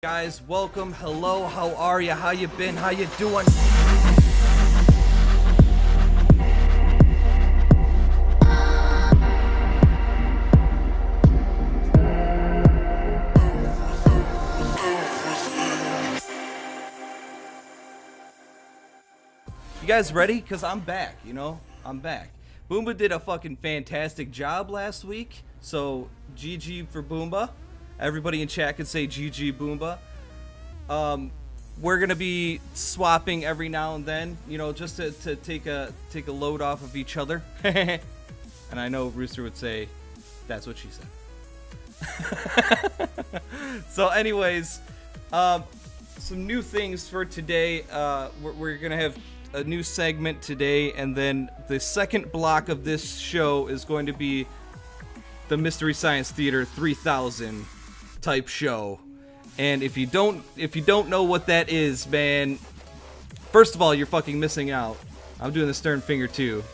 Guys, welcome. Hello, how are you? How you been? How you doing? You guys ready? Because I'm back, I'm back. Boomba did a fucking fantastic job last week, so GG for Boomba. Everybody in chat can say GG Boomba. We're gonna be swapping every now and then, just to take a load off of each other. And I know Rooster would say, "That's what she said." So, anyways, some new things for today. We're gonna have a new segment today, and then the second block of this show is going to be the Mystery Science Theater 3000 type show. And if you don't know what that is, man, first of all, you're fucking missing out. I'm doing the stern finger too.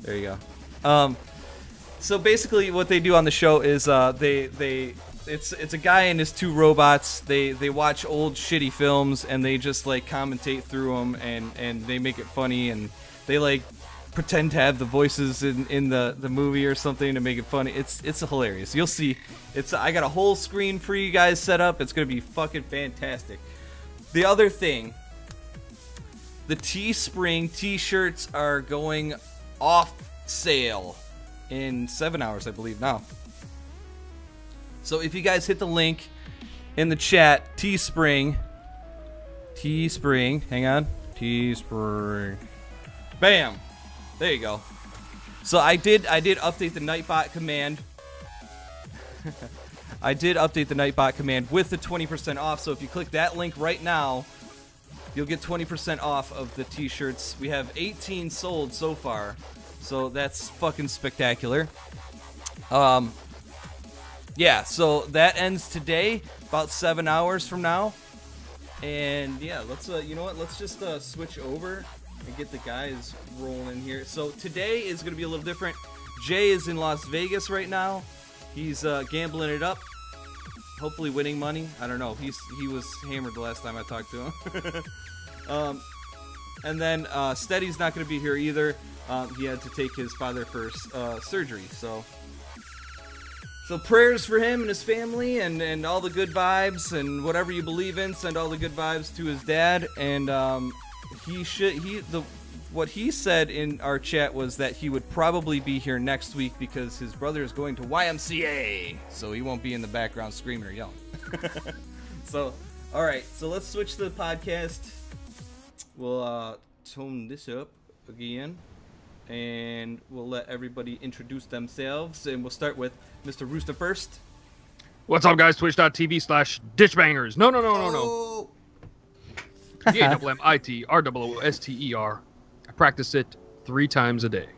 There you go. So basically what they do on the show is it's a guy and his two robots. They watch old shitty films and they just like commentate through them, and they make it funny, and they like pretend to have the voices in the movie or something to make it funny. It's hilarious. You'll see. I got a whole screen for you guys set up. It's gonna be fucking fantastic. The other thing, the Teespring t-shirts are going off sale in 7 hours, I believe now. So if you guys hit the link in the chat, Teespring, hang on, Teespring, bam. There you go. So I did update the Nightbot command. I did update the Nightbot command with the 20% off. So if you click that link right now, you'll get 20% off of the t-shirts. We have 18 sold so far. So that's fucking spectacular. Yeah, so that ends today, about 7 hours from now. And yeah, let's let's just switch over and get the guys rolling here. So today is going to be a little different. Jay is in Las Vegas right now. He's gambling it up, hopefully winning money. I don't know. He was hammered the last time I talked to him. And then Steady's not going to be here either. He had to take his father for surgery. So prayers for him and his family, and all the good vibes, and whatever you believe in, send all the good vibes to his dad. And what he said in our chat was that he would probably be here next week because his brother is going to YMCA, so he won't be in the background screaming or yelling. So, all right, so let's switch to the podcast. We'll tone this up again, and we'll let everybody introduce themselves, and we'll start with Mr. Rooster first. What's up, guys? Twitch.tv/ditchbangers. No. DAMMITROOSTER. I practice it 3 times a day.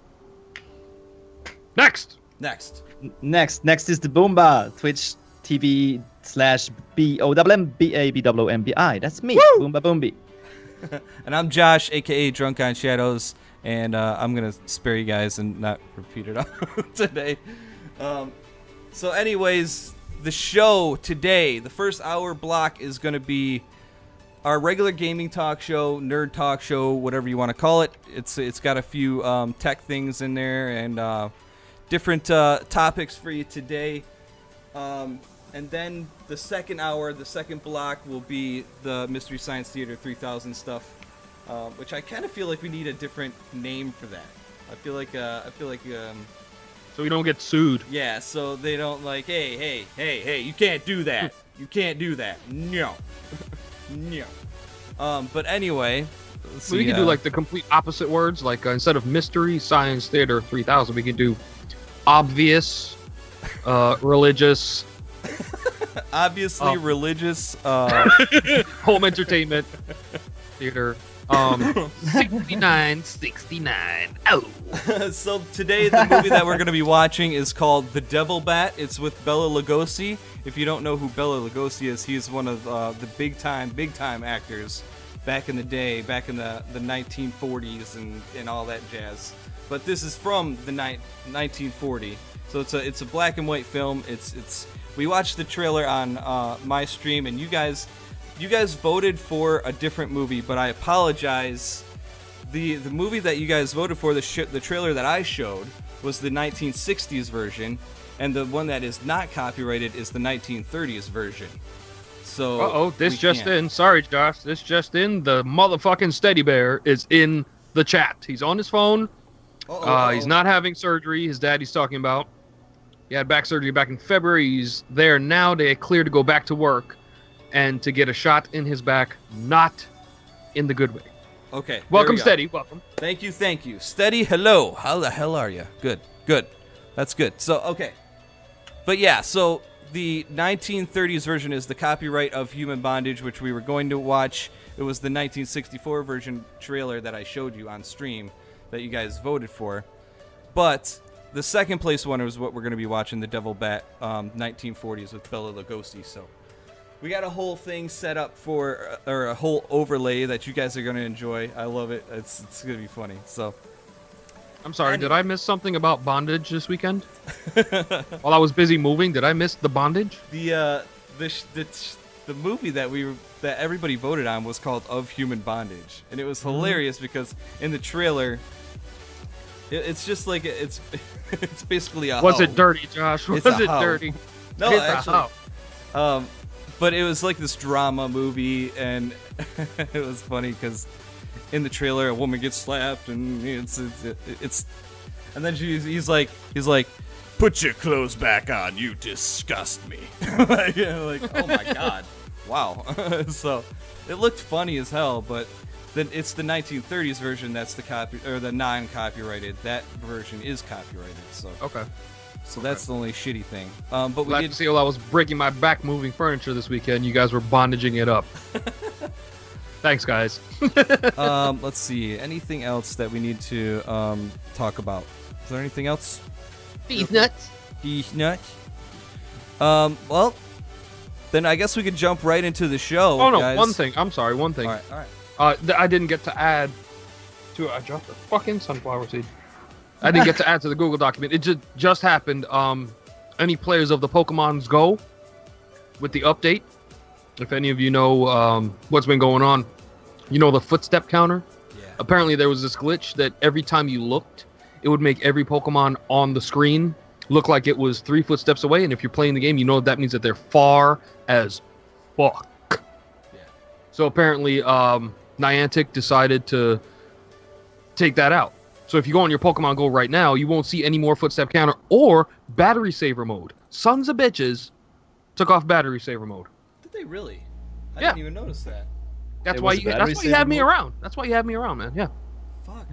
Next is the Boomba. Twitch TV/BOMMBABWMBI. That's me. Woo! Boomba Boombi. And I'm Josh, aka Drunk on Shadows, and I'm gonna spare you guys and not repeat it all today. So anyways, the show today, the first hour block is gonna be our regular gaming talk show, nerd talk show, whatever you want to call it. It's got a few tech things in there and different topics for you today. And then the second hour, the second block will be the Mystery Science Theater 3000 stuff, which I kind of feel like we need a different name for that. I feel like so we don't get sued. Yeah, so they don't like, hey, you can't do that. You can't do that. No. No. But anyway, we can do like the complete opposite words. Like instead of Mystery Science Theater 3000, we can do obvious, religious, obviously religious, home entertainment theater. 69. Oh. So today the movie that we're going to be watching is called The Devil Bat. It's with Bela Lugosi. If you don't know who Bela Lugosi is, he's one of the big time actors back in the day, back in the 1940s and all that jazz. But this is from the 1940. So it's a black and white film. We watched the trailer on my stream, and you guys voted for a different movie, but I apologize. The movie that you guys voted for, the trailer that I showed, was the 1960s version, and the one that is not copyrighted is the 1930s version. So this just in. Sorry, Josh. This just in. The motherfucking Steady Bear is in the chat. He's on his phone. He's not having surgery. His daddy's talking about. He had back surgery back in February. He's there now. They clear to go back to work and to get a shot in his back, not in the good way. Okay. Welcome, Steady. Welcome. Thank you. Steady, hello. How the hell are you? Good. That's good. So, okay. But yeah, so the 1930s version is the copyright of Human Bondage, which we were going to watch. It was the 1964 version trailer that I showed you on stream that you guys voted for. But the second place one is what we're going to be watching, The Devil Bat 1940s with Bela Lugosi. So we got a whole thing set up or a whole overlay that you guys are going to enjoy. I love it. It's going to be funny. So I'm sorry, did I miss something about bondage this weekend? While I was busy moving, did I miss the bondage? The movie that everybody voted on was called Of Human Bondage, and it was hilarious because in the trailer, it's just like it's basically a. Was hoe. it dirty, Josh? Was it dirty? No, actually. But it was like this drama movie, and it was funny because in the trailer a woman gets slapped, and it's and then he's like, put your clothes back on, you disgust me. like, oh my god, wow. So it looked funny as hell, but then it's the 1930s version that's the non-copyrighted. That version is copyrighted. So okay. So that's the only shitty thing. But we did see while I was breaking my back moving furniture this weekend, you guys were bondaging it up. Thanks, guys. Let's see. Anything else that we need to talk about? Is there anything else? These nuts. Well, then I guess we could jump right into the show. Oh no, guys. one thing. I'm sorry, one thing. All right. I didn't get to add to. I dropped the fucking sunflower seed. I didn't get to add to the Google document. It just happened. Any players of the Pokemon's Go with the update? If any of you know what's been going on, you know the footstep counter. Yeah. Apparently, there was this glitch that every time you looked, it would make every Pokemon on the screen look like it was 3 footsteps away. And if you're playing the game, you know that means that they're far as fuck. Yeah. So apparently, Niantic decided to take that out. So if you go on your Pokemon Go right now, you won't see any more footstep counter or battery saver mode. Sons of bitches took off battery saver mode. Did they really? I Yeah. didn't even notice that. That's It why was you battery had me saver mode? around. That's why you had me around, man. Yeah. Fuck.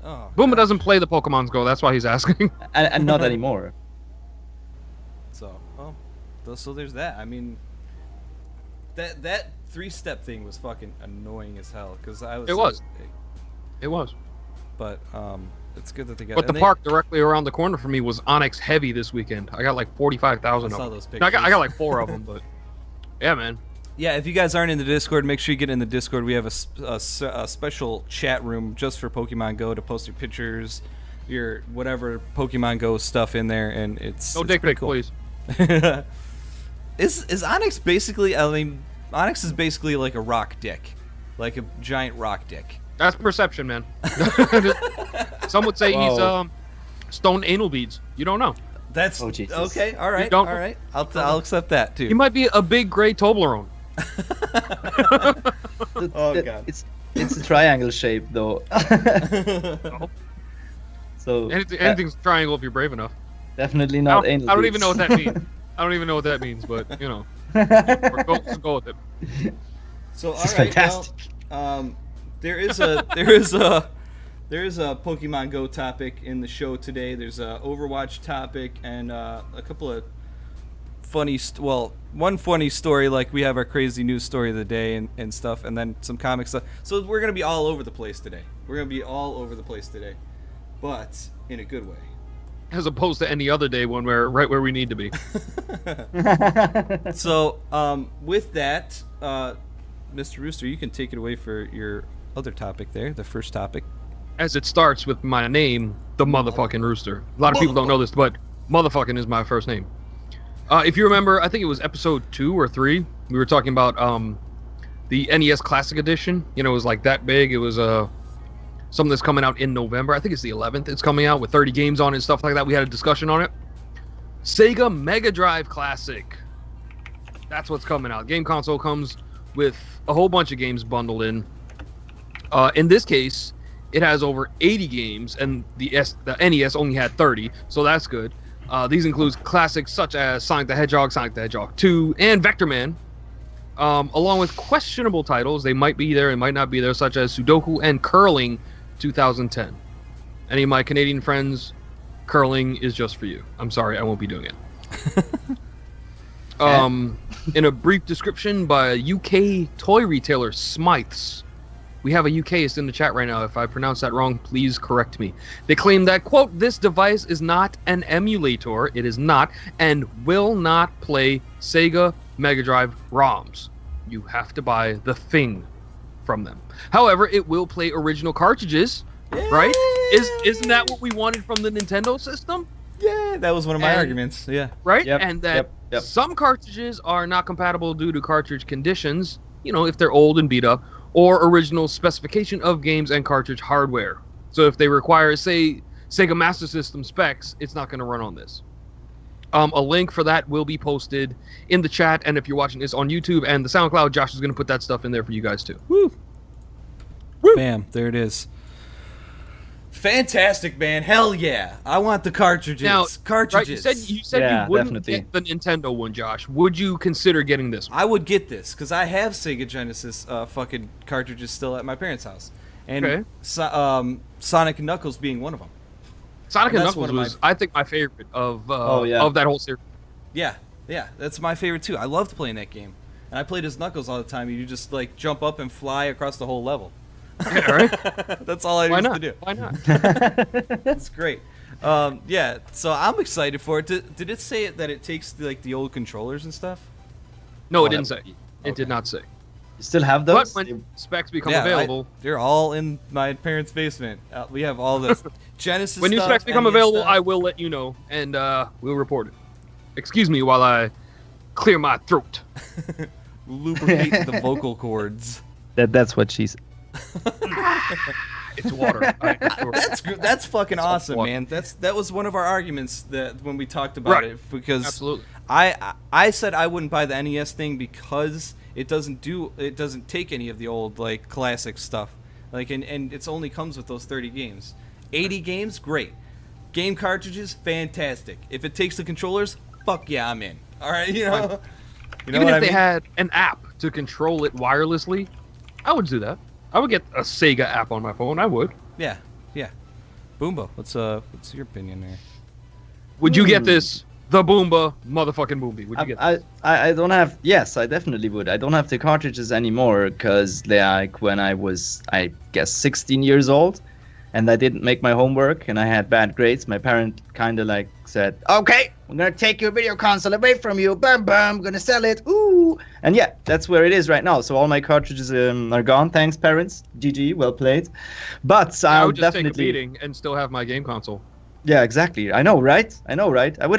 Oh. Booma doesn't play the Pokemon's Go. That's why he's asking. and not anymore. So, so there's that. I mean, that 3-step thing was fucking annoying as hell because I was. It was. It was. But it's good that they got. But the park directly around the corner from me was Onyx heavy this weekend. I got like 45,000 I of saw them. those No, I pictures. got like 4 of them, but yeah, man. Yeah, if you guys aren't in the Discord, make sure you get in the Discord. We have a special chat room just for Pokemon Go to post your pictures, your whatever Pokemon Go stuff in there, and it's No it's dick pretty pic, cool. please. Is Onyx basically? I mean, Onyx is basically like a rock dick, like a giant rock dick. That's perception, man. Some would say Whoa. he's stone anal beads. You don't know. That's Oh, Jesus. okay. All right, don't- all right. I'll accept that too. He might be a big gray Toblerone. Oh, God. It's a triangle shape though. So Anything's a triangle if you're brave enough. definitely I not don't, anal I don't even know what that beads. means. I don't even know what that means, but you know, let's go with it. So all This is right, fantastic. well, there is a Pokemon Go topic in the show today. There's a Overwatch topic and a couple of funny, one funny story, like we have our crazy news story of the day and stuff, and then some comic stuff. So we're gonna be all over the place today. But in a good way. As opposed to any other day when we're right where we need to be. So with that, Mr. Rooster, you can take it away for your other topic there, the first topic. As it starts with my name, the motherfucking Rooster. A lot of people don't know this, but Motherfucking is my first name. If you remember, I think it was episode 2 or 3. We were talking about the NES Classic Edition. You know, it was like that big. It was something that's coming out in November. I think it's the 11th. It's coming out with 30 games on it and stuff like that. We had a discussion on it. Sega Mega Drive Classic. That's what's coming out. Game console comes with a whole bunch of games bundled in. In this case, it has over 80 games, and the NES only had 30, so that's good. These include classics such as Sonic the Hedgehog, Sonic the Hedgehog 2, and Vector Man, along with questionable titles. They might be there and might not be there, such as Sudoku and Curling 2010. Any of my Canadian friends, Curling is just for you. I'm sorry, I won't be doing it. In a brief description by UK toy retailer Smythes. We have a UKist in the chat right now. If I pronounce that wrong, please correct me. They claim that, quote, this device is not an emulator. It is not, and will not play Sega Mega Drive ROMs. You have to buy the thing from them. However, it will play original cartridges, right? Isn't that what we wanted from the Nintendo system? Yeah, that was one of my arguments. Yeah. Right? Yep, And that yep. some cartridges are not compatible due to cartridge conditions, you know, if they're old and beat up, or original specification of games and cartridge hardware. So if they require, say, Sega Master System specs, it's not going to run on this. A link for that will be posted in the chat, and if you're watching this on YouTube and the SoundCloud, Josh is going to put that stuff in there for you guys too. Woo! Woo! Bam, there it is. Fantastic, man. Hell yeah. I want the cartridges. Now, cartridges. Right, you said Yeah, you wouldn't definitely. get the Nintendo one, Josh. Would you consider getting this one? I would get this because I have Sega Genesis fucking cartridges still at my parents' house, and Okay. Sonic and Knuckles being one of them. Sonic and That's one Knuckles of my- was, I think, my favorite of yeah. of that whole series. Yeah, that's my favorite too. I loved playing that game, and I played as Knuckles all the time. You just like jump up and fly across the whole level. Yeah, right? That's all I Why used not? to do. Why not? It's great. Yeah, so I'm excited for it. Did it say that it takes the old controllers and stuff? No, Oh, it didn't say. that would be- It did okay. not say. You still have But those? when specs become Yeah, available, they're all in my parents' basement. We have all this Genesis. when new stuff, specs become NES available, stuff. I will let you know, and we'll report it. Excuse me while I clear my throat. lubricate the vocal cords. That's what she's. It's water. That's fucking awesome, water. man. That was one of our arguments that when we talked about Right. it, because Absolutely. I said I wouldn't buy the NES thing because it doesn't take any of the old like classic stuff, like and it's only comes with those 30 games. 80 games, great. Game cartridges, fantastic. If it takes the controllers, fuck yeah, I'm in. All right, you know. You know Even what if I they mean? had an app to control it wirelessly, I would do that. I would get a Sega app on my phone. I would. Yeah. Boomba, what's your opinion there? Would you get this? The Boomba, motherfucking Boombi. Would you get this? I don't have. Yes, I definitely would. I don't have the cartridges anymore because like when I was, I guess, 16 years old, and I didn't make my homework and I had bad grades. My parent kind of like said, "Okay, I'm gonna take your video console away from you. Bam, bam. I'm gonna sell it. Ooh." And yeah, that's where it is right now. So all my cartridges are gone. Thanks, parents. GG, well played. But I I'll would just definitely. take a beating and still have my game console. Yeah, exactly. I know, right? I would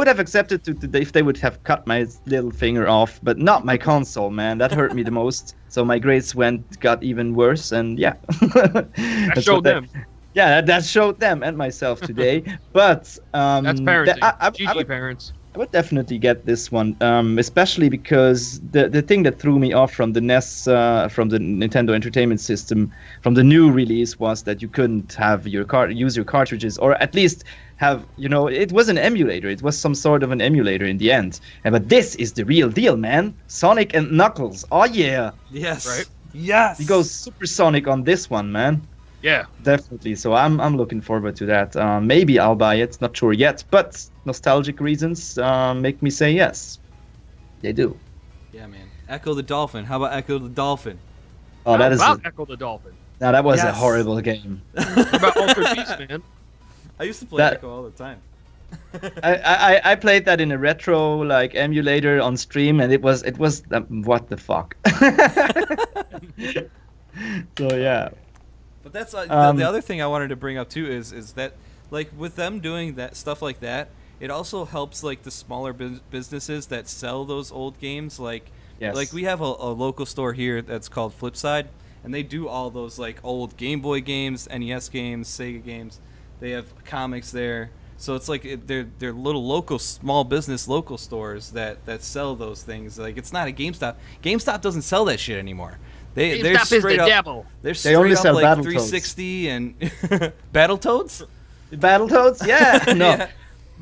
have accepted if they would have cut my little finger off, but not my console, man. That hurt me the most. So my grades got even worse, and yeah. That showed them. Yeah, that showed them and myself today. But That's parenting. I GG, parents. I would definitely get this one, especially because the thing that threw me off from the NES, from the Nintendo Entertainment System, from the new release was that you couldn't have use your cartridges, or at least have, it was an emulator. It was some sort of an emulator in the end. But this is the real deal, man. Sonic and Knuckles. Oh yeah. Yes. Right? Yes. He goes supersonic on this one, man. Yeah. Definitely. So I'm looking forward to that. Maybe I'll buy it. Not sure yet, but nostalgic reasons make me say yes. They do. Yeah, man. Echo the Dolphin. How about Echo the Dolphin? Oh, that is. About Echo the Dolphin. Now that was a Yes. horrible game. What about Altered Beast, man? I used to play That- Echo all the time. I played that in a retro emulator on stream, and it was what the fuck. So yeah. But that's the other thing I wanted to bring up too is that like with them doing that stuff like that, it also helps like the smaller businesses that sell those old games. Like Yes. we have a local store here that's called Flipside, and they do all those like old Game Boy games, NES games, Sega games. They have comics there. So it's like they're little local small business local stores that sell those things. Like it's not a GameStop. GameStop doesn't sell that shit anymore. They're GameStop is straight the up, devil. They're They straight only up sell like Battletoads. 360 and Battletoads. Battletoads? Yeah. No. Yeah.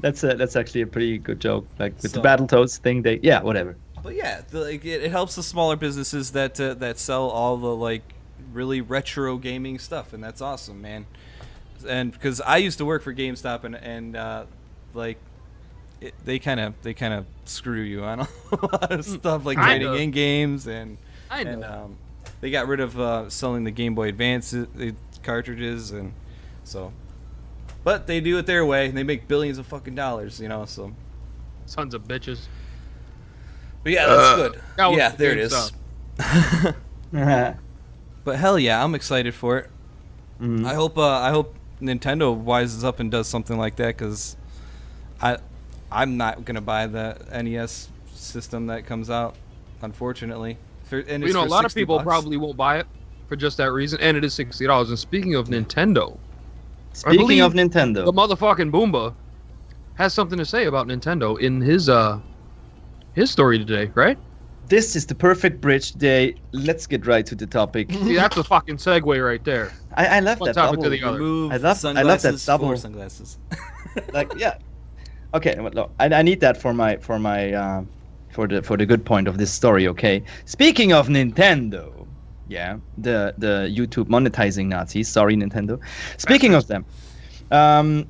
That's actually a pretty good joke. Like with So- the Battletoads thing, whatever. But yeah, like it helps the smaller businesses that sell all the like really retro gaming stuff, and that's awesome, man. And because I used to work for GameStop, and like they kind of screw you on a lot of stuff, like Kind trading of. in games, and Kind of. they got rid of selling the Game Boy Advance cartridges, and so. But they do it their way, and they make billions of fucking dollars, you know. So. Sons of bitches. But yeah, that's good. that was Yeah, the there it GameStop. is. But hell yeah, I'm excited for it. Mhm. I hope Nintendo wises up and does something like that, because I'm not gonna buy the NES system that comes out, unfortunately. And You it's know, a for lot of people $60. probably won't buy it for just that reason, and it is $60. And speaking of Nintendo, Speaking believe of Nintendo, the motherfucking Boomba has something to say about Nintendo in his story today, right? this is the perfect bridge day. Let's get right to the topic. See, that's a fucking segue right there. I love One that topic double. to the other. Remove I love that sunglasses double- for sunglasses. Like, yeah. Okay, well, look, I need that for the good point of this story. Okay. Speaking of Nintendo, yeah, the YouTube monetizing Nazis. Sorry, Nintendo. Speaking of them,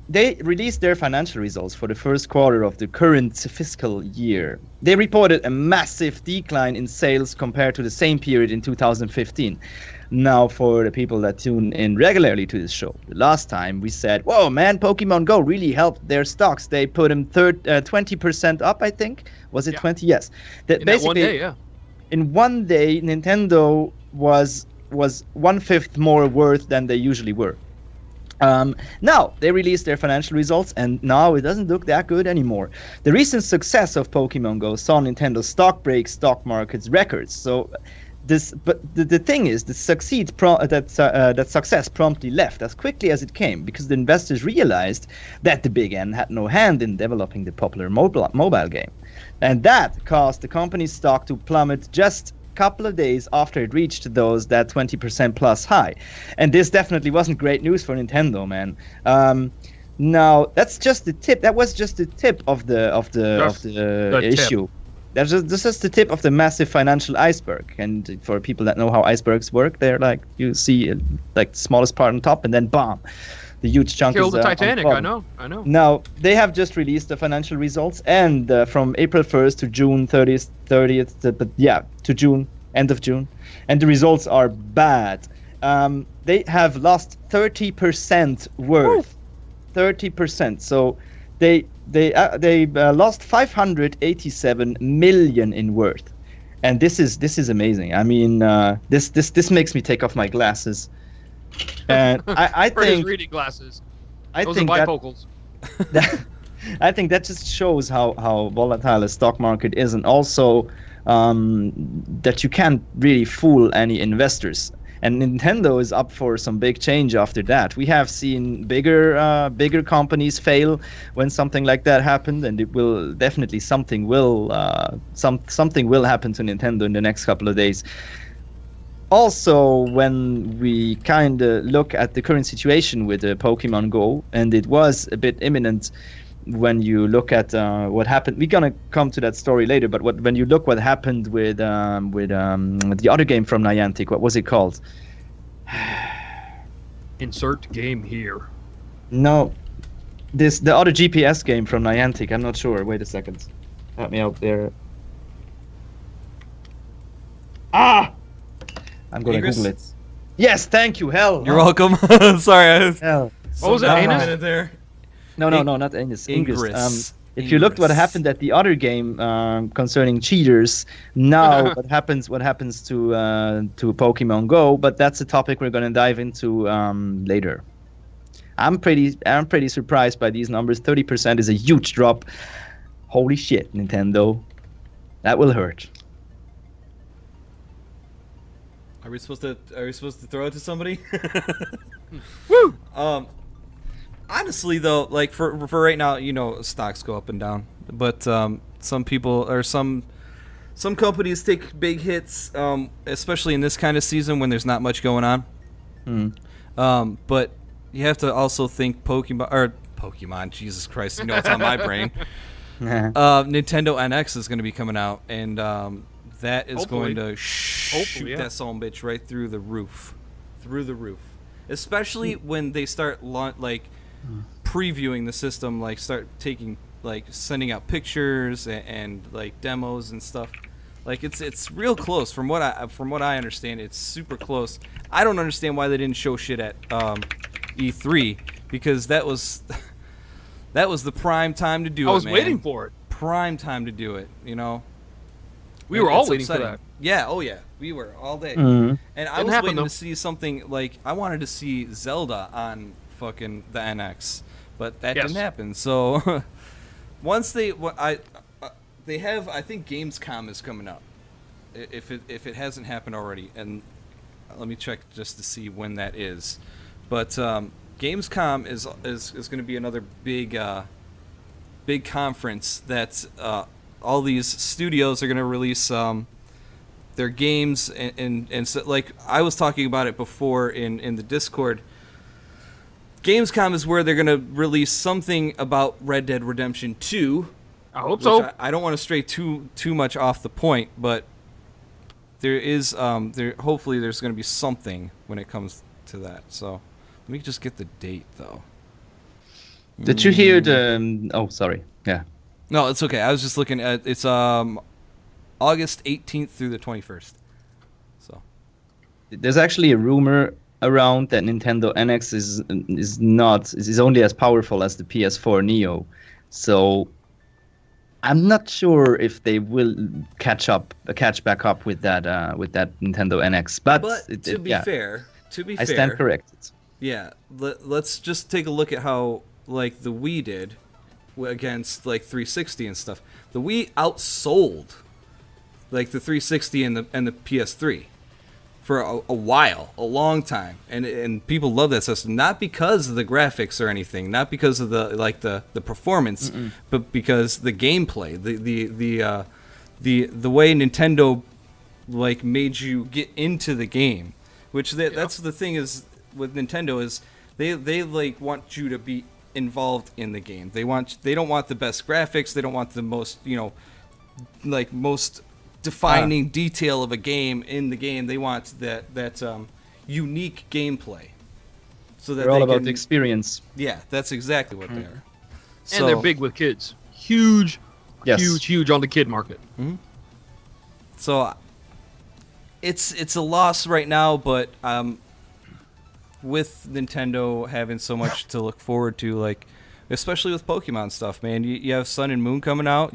they released their financial results for the first quarter of the current fiscal year. They reported a massive decline in sales compared to the same period in 2015. Now, for the people that tune in regularly to this show, the last time we said, whoa, man, Pokemon Go really helped their stocks. They put them 20% up, I think. Was it Yeah. 20? Yes. In that one day, yeah. In one day, Nintendo was 1/5 more worth than they usually were. Now they released their financial results, and now it doesn't look that good anymore. The recent success of Pokemon Go saw Nintendo stock break stock market's records. So but the thing is, that success promptly left as quickly as it came, because the investors realized that the Big N had no hand in developing the popular mobile game, and that caused the company's stock to plummet just a couple of days after it reached that 20% plus high. And this definitely wasn't great news for Nintendo, man. Now that's just the tip. That was just the tip of the issue. This is the tip of the massive financial iceberg. And for people that know how icebergs work, they're like, you see like the smallest part on top, and then bomb, the huge chunk Kill is the on Titanic, bottom. I know. Now they have just released the financial results, and from April 1st to June 30th, to June, end of June, and the results are bad. They have lost 30% worth. 30%. So they lost 587 million in worth, and this is amazing. I mean, this makes me take off my glasses, and I For his think reading glasses. I Those think are that, bifocals. I think that just shows how volatile the stock market is, and also that you can't really fool any investors. And Nintendo is up for some big change after that. We have seen bigger companies fail when something like that happened, and it will definitely something will happen to Nintendo in the next couple of days. Also, when we kind of look at the current situation with Pokemon Go, and it was a bit imminent when you look at what happened. We're gonna come to that story later, but when you look what happened with the other game from Niantic, what was it called? Insert game here. No, the other GPS game from Niantic. I'm not sure. Wait a second. Help me out there. I'm gonna Ingress? Google it. Yes, thank you. Hell. You're welcome. Sorry, Hell. What was it, some Anus? minute there. No, not Anus. Ingress. If you looked what Ingress. happened at the other game concerning cheaters, now what happens to Pokemon Go, but that's a topic we're going to dive into later. I'm pretty surprised by these numbers. 30% is a huge drop. Holy shit, Nintendo. That will hurt. Are we supposed to throw it to somebody? Woo! Honestly though, like for right now, you know, stocks go up and down, but some people or some companies take big hits, especially in this kind of season when there's not much going on. But you have to also think Pokemon. Jesus Christ, you know it's on my brain. Nintendo NX is going to be coming out, and that is going to shoot that son of a bitch right through the roof. Especially when they start previewing the system, like start taking sending out pictures and like demos and stuff. Like it's real close from what I understand. It's super close. I don't understand why they didn't show shit at E3, because that was the prime time to do it. I was man. waiting for it. Prime time to do it, you know. We were all waiting for that. Yeah, oh yeah, we were all day. Mm-hmm. And I was waiting to see something like, I wanted to see Zelda on fucking the NX, but that didn't happen. So once they have, I think Gamescom is coming up, if it hasn't happened already, and let me check just to see when that is. But Gamescom is going to be another big conference that all these studios are going to release their games, and so, like I was talking about it before in the Discord. Gamescom is where they're going to release something about Red Dead Redemption 2. I hope so. I don't want to stray too much off the point, but there is hopefully there's going to be something when it comes to that. So let me just get the date though. Did you hear the? Oh, sorry. Yeah. No, it's okay. I was just looking at it's August 18th through the 21st. So there's actually a rumor around that Nintendo NX is only as powerful as the PS4 Neo. So I'm not sure if they will catch back up with that Nintendo NX. But to be fair, I stand corrected. Yeah, let's just take a look at how like the Wii did against like 360 and stuff. The Wii outsold like the 360 and the PS3 for a while, a long time, and people love that system, not because of the graphics or anything, not because of the performance, but because the gameplay, the way Nintendo like made you get into the game, which that's the thing is with Nintendo is they like want you to be involved in the game. They don't want the best graphics, they don't want the most most defining detail of a game in the game. They want that unique gameplay. So that they're all about the experience. Yeah, that's exactly what they are. So, and they're big with kids. Huge on the kid market. Mm-hmm. So it's a loss right now, but with Nintendo having so much to look forward to, like especially with Pokemon stuff, man. You have Sun and Moon coming out.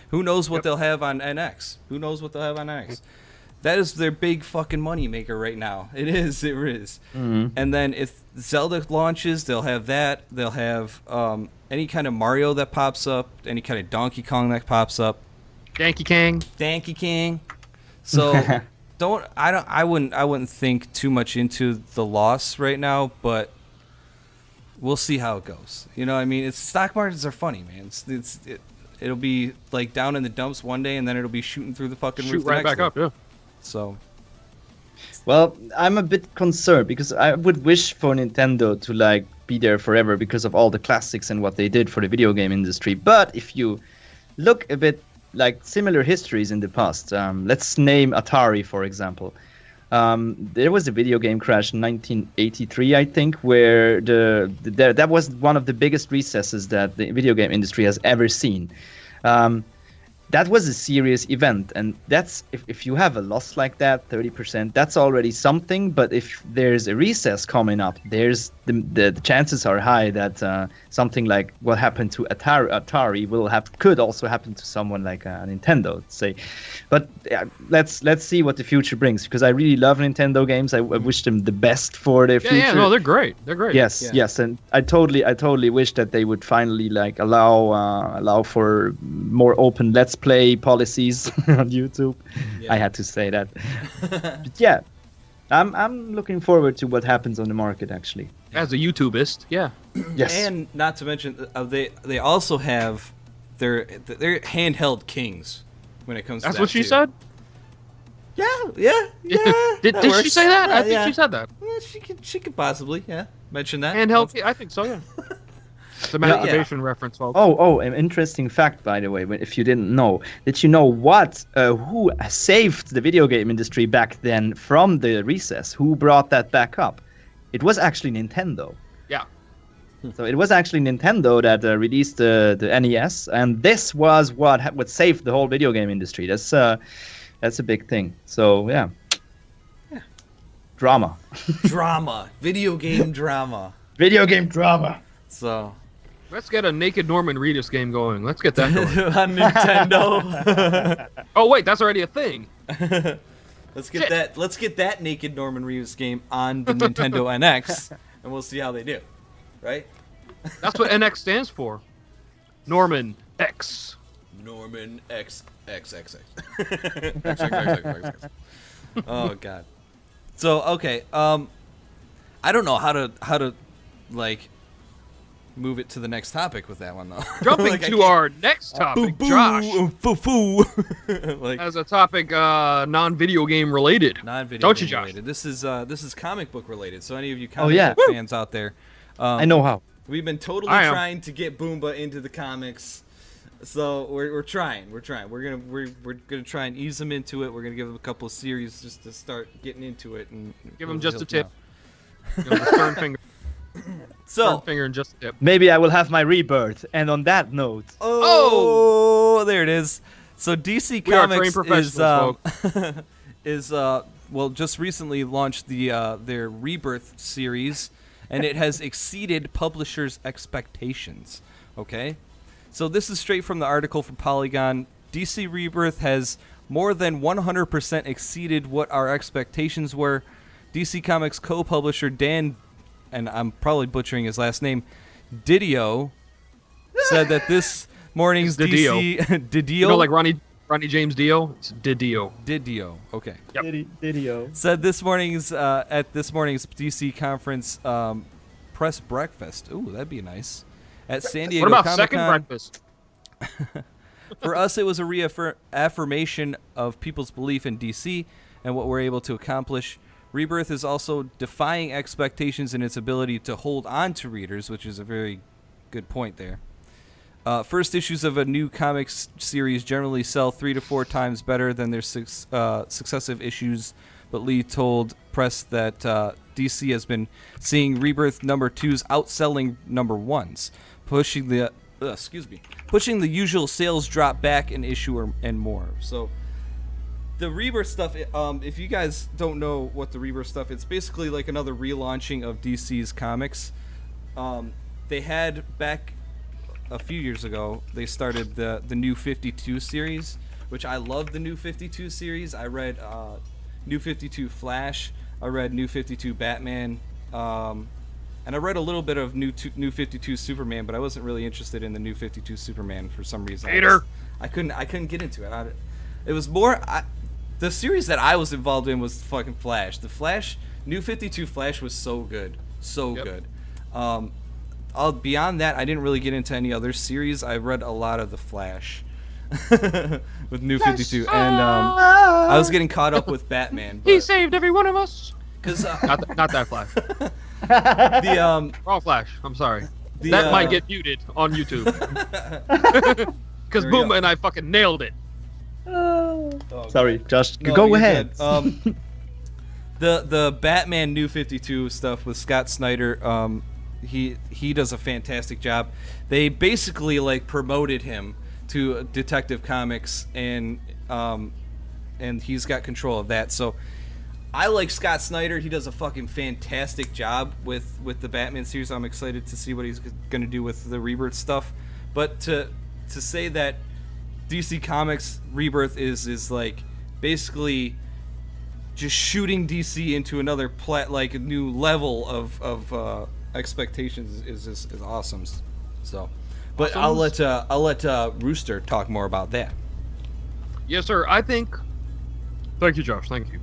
Who knows what they'll have on NX? That is their big fucking money maker right now. It is. Mm-hmm. And then if Zelda launches, they'll have that. They'll have any kind of Mario that pops up, any kind of Donkey Kong that pops up. Donkey Kong. So I wouldn't think too much into the loss right now, but we'll see how it goes. You know what I mean? Stock markets are funny, man. It'll be like down in the dumps one day, and then it'll be shooting through the fucking roof. Shoot right back up, yeah. So, well, I'm a bit concerned because I would wish for Nintendo to like be there forever because of all the classics and what they did for the video game industry. But if you look a bit like similar histories in the past, let's name Atari, for example. There was a video game crash in 1983, I think, where that was one of the biggest recesses that the video game industry has ever seen. that was a serious event, and that's if you have a loss like that, 30%, that's already something. But if there's a recess coming up, there's the chances are high that something like what happened to Atari could also happen to someone like Nintendo, say. But let's see what the future brings, because I really love Nintendo games. I wish them the best for their future. Yeah, no, they're great. They're great. Yes, and I totally wish that they would finally like allow for more open Let's Play policies on YouTube. I had to say that. But yeah, I'm looking forward to what happens on the market actually. As a YouTubeist, yeah. Yes. And not to mention, they also have their handheld kings when it comes to That's that what she too. said? Yeah. Did she say that? I think she said that. Yeah, she could possibly, mention that. Handheld, I think so, yeah. It's a masturbation reference, folks. Oh, an interesting fact, by the way, if you didn't know. Did you know who saved the video game industry back then from the recess? Who brought that back up? It was actually Nintendo. Yeah. So it was actually Nintendo that released the NES, and this was what saved the whole video game industry. That's a big thing. So yeah. Drama. Video game drama. Video game drama. So Let's get a naked Norman Reedus game going. Let's get that going. on Nintendo. Oh wait, that's already a thing. Let's get that naked Norman Reedus game on the Nintendo NX, and we'll see how they do. Right? That's what NX stands for. Norman X. Norman X. XXX. Oh god. So okay, I don't know how to like move it to the next topic with that one though. Jumping to our next topic, Josh. Like, as a topic non-video game related. Non-video Don't game you, Josh? related. This is comic book related. So any of you comic book fans out there, I know how. we've been totally trying to get Boomba into the comics. So we're trying. We're gonna try and ease him into it. We're gonna give him a couple of series just to start getting into it and Give him just a tip. Give him a stern finger. So Stern finger and just a tip. Maybe I will have my rebirth. And on that note, there it is. So DC We are Comics trained professionals, is just recently launched their Rebirth series, and it has exceeded publishers' expectations. Okay, so this is straight from the article from Polygon. DC Rebirth has more than 100% exceeded what our expectations were. DC Comics co-publisher Dan, and I'm probably butchering his last name, Didio, said that this morning's DC Didio. You know, like Ronnie James Dio? It's Didio. Okay. Yep. Didio. Said this morning's at this morning's DC conference press breakfast. Ooh, that'd be nice. At San Diego What about Comic-Con. second breakfast? For us, it was a reaffirmation of people's belief in DC and what we're able to accomplish. Rebirth is also defying expectations in its ability to hold on to readers, which is a very good point there. First issues of a new comics series generally sell 3 to 4 times better than their successive issues, but Lee told press that DC has been seeing Rebirth number 2s outselling number 1s, pushing the usual sales drop back an issue and more. So the Rebirth stuff, if you guys don't know what the Rebirth stuff, it's basically like another relaunching of DC's comics. They had back a few years ago, they started the New 52 series, which I love the New 52 series. I read New 52 Flash, I read New 52 Batman, and I read a little bit of New 52 Superman, but I wasn't really interested in the New 52 Superman for some reason. I couldn't get into it. It was more the series that I was involved in was fucking Flash. The Flash, New 52 Flash was so good, good. Beyond that, I didn't really get into any other series. I read a lot of the Flash with New 52, and I was getting caught up with Batman. But, He saved every one of us. Cause Not that Flash. Wrong Flash. I'm sorry. That might get muted on YouTube. Because Boomba and I fucking nailed it. Sorry, Josh. No, go you're ahead. good. The Batman New 52 stuff with Scott Snyder. He does a fantastic job. They basically like promoted him to Detective Comics, and he's got control of that. So I like Scott Snyder. He does a fucking fantastic job with the Batman series. I'm excited to see what he's going to do with the Rebirth stuff. But to say that DC Comics Rebirth is like basically just shooting DC into another like a new level of expectations is awesome. So, but awesome. I'll let Rooster talk more about that. Yes, sir. Thank you, Josh. Thank you.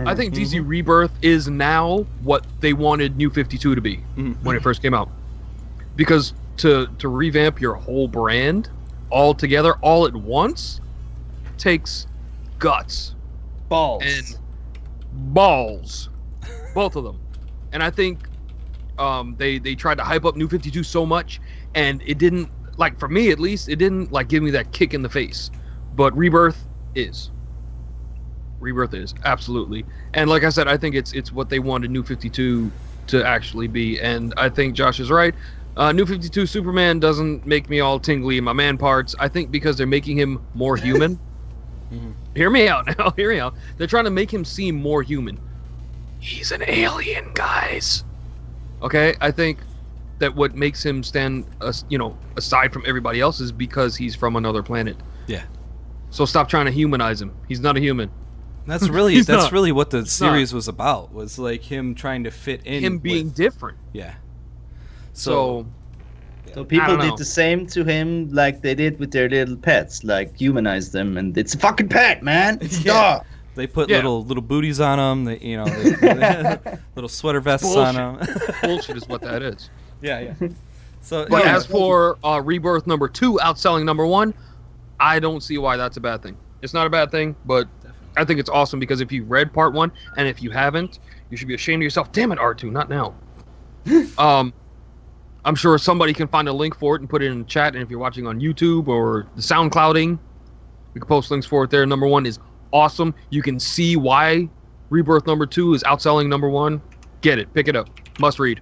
I think DC Rebirth is now what they wanted New 52 to be when it first came out. Because to revamp your whole brand all together, all at once, takes guts. Balls. And balls. Both of them. And I think they tried to hype up New 52 so much, and it didn't, like, for me at least, it didn't, like, give me that kick in the face. But Rebirth is, absolutely. And like I said, I think it's what they wanted New 52 to actually be. And I think Josh is right. New 52 Superman doesn't make me all tingly in my man parts. I think because they're making him more human. Hear me out now. Hear me out. They're trying to make him seem more human. He's an alien, guys. Okay? I think that what makes him stand, aside from everybody else is because he's from another planet. Yeah. So stop trying to humanize him. He's not a human. That's really what the series was about. Was like him trying to fit in. Him being different. Yeah. So people did the same to him like they did with their little pets, like humanize them, and it's a fucking pet, man. It's a dog. They put little booties on them. They little sweater vests on them. Bullshit is what that is. Yeah. So, but as for Rebirth number 2 outselling number 1, I don't see why that's a bad thing. It's not a bad thing, but I think it's awesome because if you read part 1, and if you haven't, you should be ashamed of yourself. Damn it, R2, not now. I'm sure somebody can find a link for it and put it in the chat, and if you're watching on YouTube or the SoundClouding, we can post links for it there. Number 1 is awesome. You can see why Rebirth number 2 is outselling number 1. Get it. Pick it up. Must read.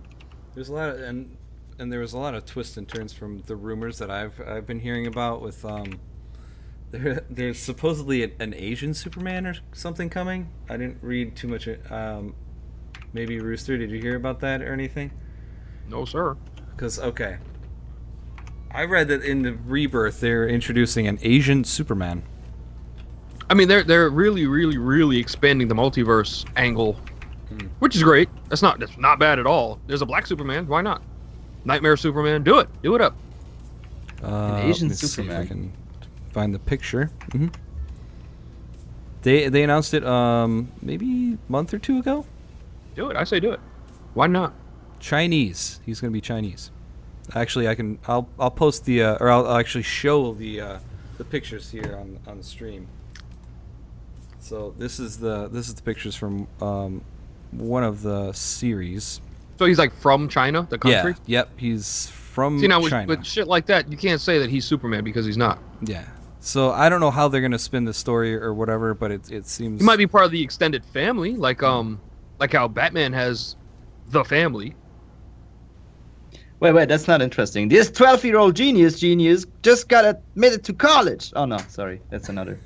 There's a lot of, and there was a lot of twists and turns from the rumors that I've been hearing about with there's supposedly an Asian Superman or something coming. I didn't read too much. Maybe Rooster, did you hear about that or anything? No, sir. Okay, I read that in the Rebirth they're introducing an Asian Superman. I mean, they're really, really, really expanding the multiverse angle, which is great. That's not bad at all. There's a black Superman. Why not? Nightmare Superman. Do it up. An Asian Superman. See if I can find the picture. They announced it maybe a month or 2 ago. Do it. I say do it. Why not? Chinese. He's gonna be Chinese. Actually, I'll post the or I'll actually show the pictures here on the stream. So this is the pictures from one of the series. So he's like from China, the country. Yeah. Yep. He's from China. With shit like that, you can't say that he's Superman because he's not. Yeah. So I don't know how they're gonna spin the story or whatever, but it seems he might be part of the extended family, like how Batman has the family. Wait, that's not interesting. This 12-year-old genius just got admitted to college. Oh no, sorry, that's another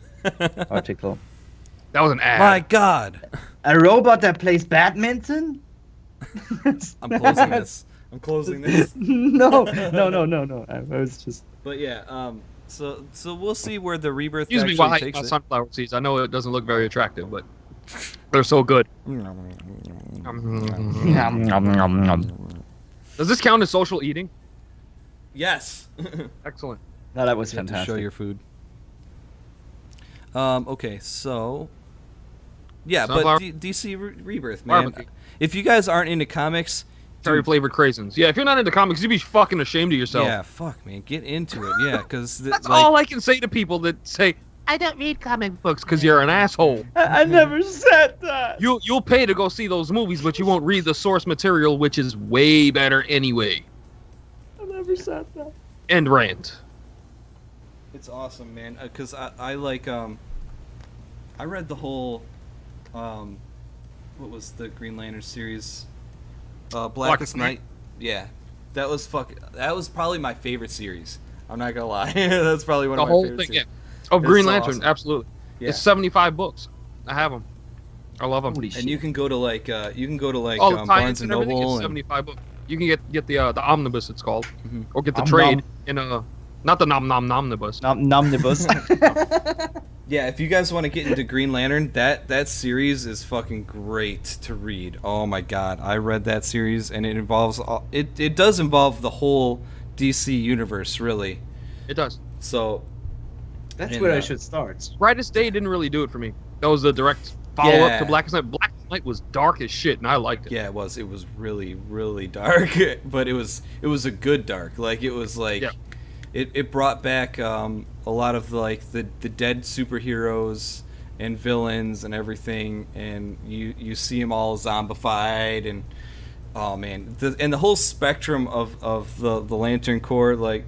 article. That was an ad. My God. A robot that plays badminton? I'm closing this. No. I was just. But yeah, so we'll see where the Rebirth Excuse me while I eat my sunflower seeds. I know it doesn't look very attractive, but they're so good. Does this count as social eating? Yes. Excellent. No, that was you fantastic. To show your food. Okay, so yeah, Sunflower. but DC Rebirth, man. Barbecue. If you guys aren't into comics, Cherry flavored craisins. Yeah, if you're not into comics, you'd be fucking ashamed of yourself. Yeah, fuck, man, get into it. Yeah, because that's all I can say to people that say I don't read comic books because you're an asshole. I never said that. You'll pay to go see those movies, but you won't read the source material, which is way better anyway. I never said that. End rant. It's awesome, man. Because I like I read the whole what was the Green Lantern series? Blackest Night. Yeah, that was probably my favorite series. I'm not gonna lie. That's probably one The of my whole favorite thing, series. yeah. Of Green so Lantern, awesome. absolutely. Yeah. It's 75 books. I have them. I love them. Holy shit. And you can go to like All the tie-ins Barnes and and everything Noble is and 75 books. You can get the omnibus, it's called, Mhm. or get the Om trade nom. in a not the omnibus. Nomnibus. yeah, if you guys want to get into Green Lantern, that series is fucking great to read. Oh my god, I read that series and it involves it does involve the whole DC universe, really. It does. So That's And, where I uh, should start. Brightest Day didn't really do it for me. That was the direct follow-up Yeah. to Blackest Night. Blackest Night was dark as shit, and I liked it. yeah, it was really really dark, but it was a good dark. Like it was like Yeah. it brought back a lot of like the dead superheroes and villains and everything, and you see them all zombified, and oh man, the whole spectrum of the Lantern Corps, like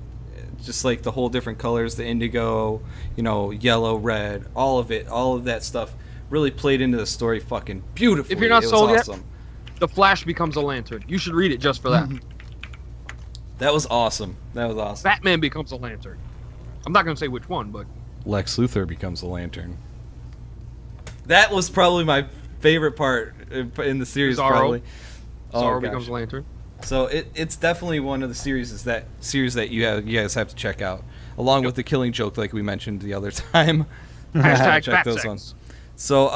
just like the whole different colors, the indigo, yellow, red, all of that stuff really played into the story fucking beautifully. If you're not It was sold yet, awesome. The Flash becomes a Lantern. You should read it just for that. That was awesome. Batman becomes a Lantern. I'm not gonna say which one, but Lex Luthor becomes a Lantern. That was probably my favorite part in the series. Zorro. Probably. Zorro gosh. becomes a Lantern. So it's definitely one of the series that you guys have to check out, along with the Killing Joke, like we mentioned the other time. Hashtag Check those Batsex. ones. So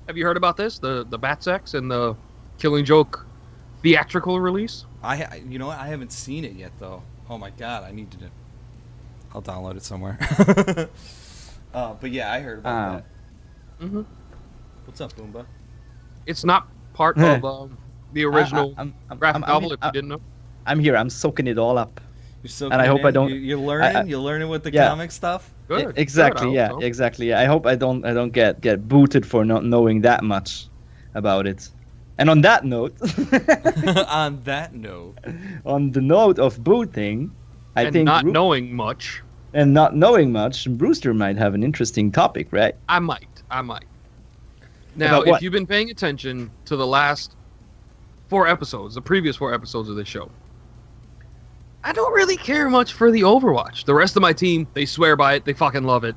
Have you heard about this? The Batsex and the Killing Joke theatrical release? I haven't seen it yet though. Oh my god, I need to. I'll download it somewhere. But yeah, I heard about that. Mm-hmm. What's up, Boomba? It's not part of the original I'm- graphic I'm- novel, if you didn't know. I'm here. I'm soaking it all up. You're so And I hope I don't- You're learning. I- You're learning with the yeah. comic stuff. Good. Exactly. Good, I Yeah. hope so. Exactly. I hope I don't get booted for not knowing that much about it. And on that note, On that note, on the note of booting, I And think not knowing much, and not knowing much, Brewster might have an interesting topic, right? I might. Now, About if what? you've been paying attention to the last 4 episodes, the previous 4 episodes of this show, I don't really care much for the Overwatch. The rest of my team, they swear by it. They fucking love it.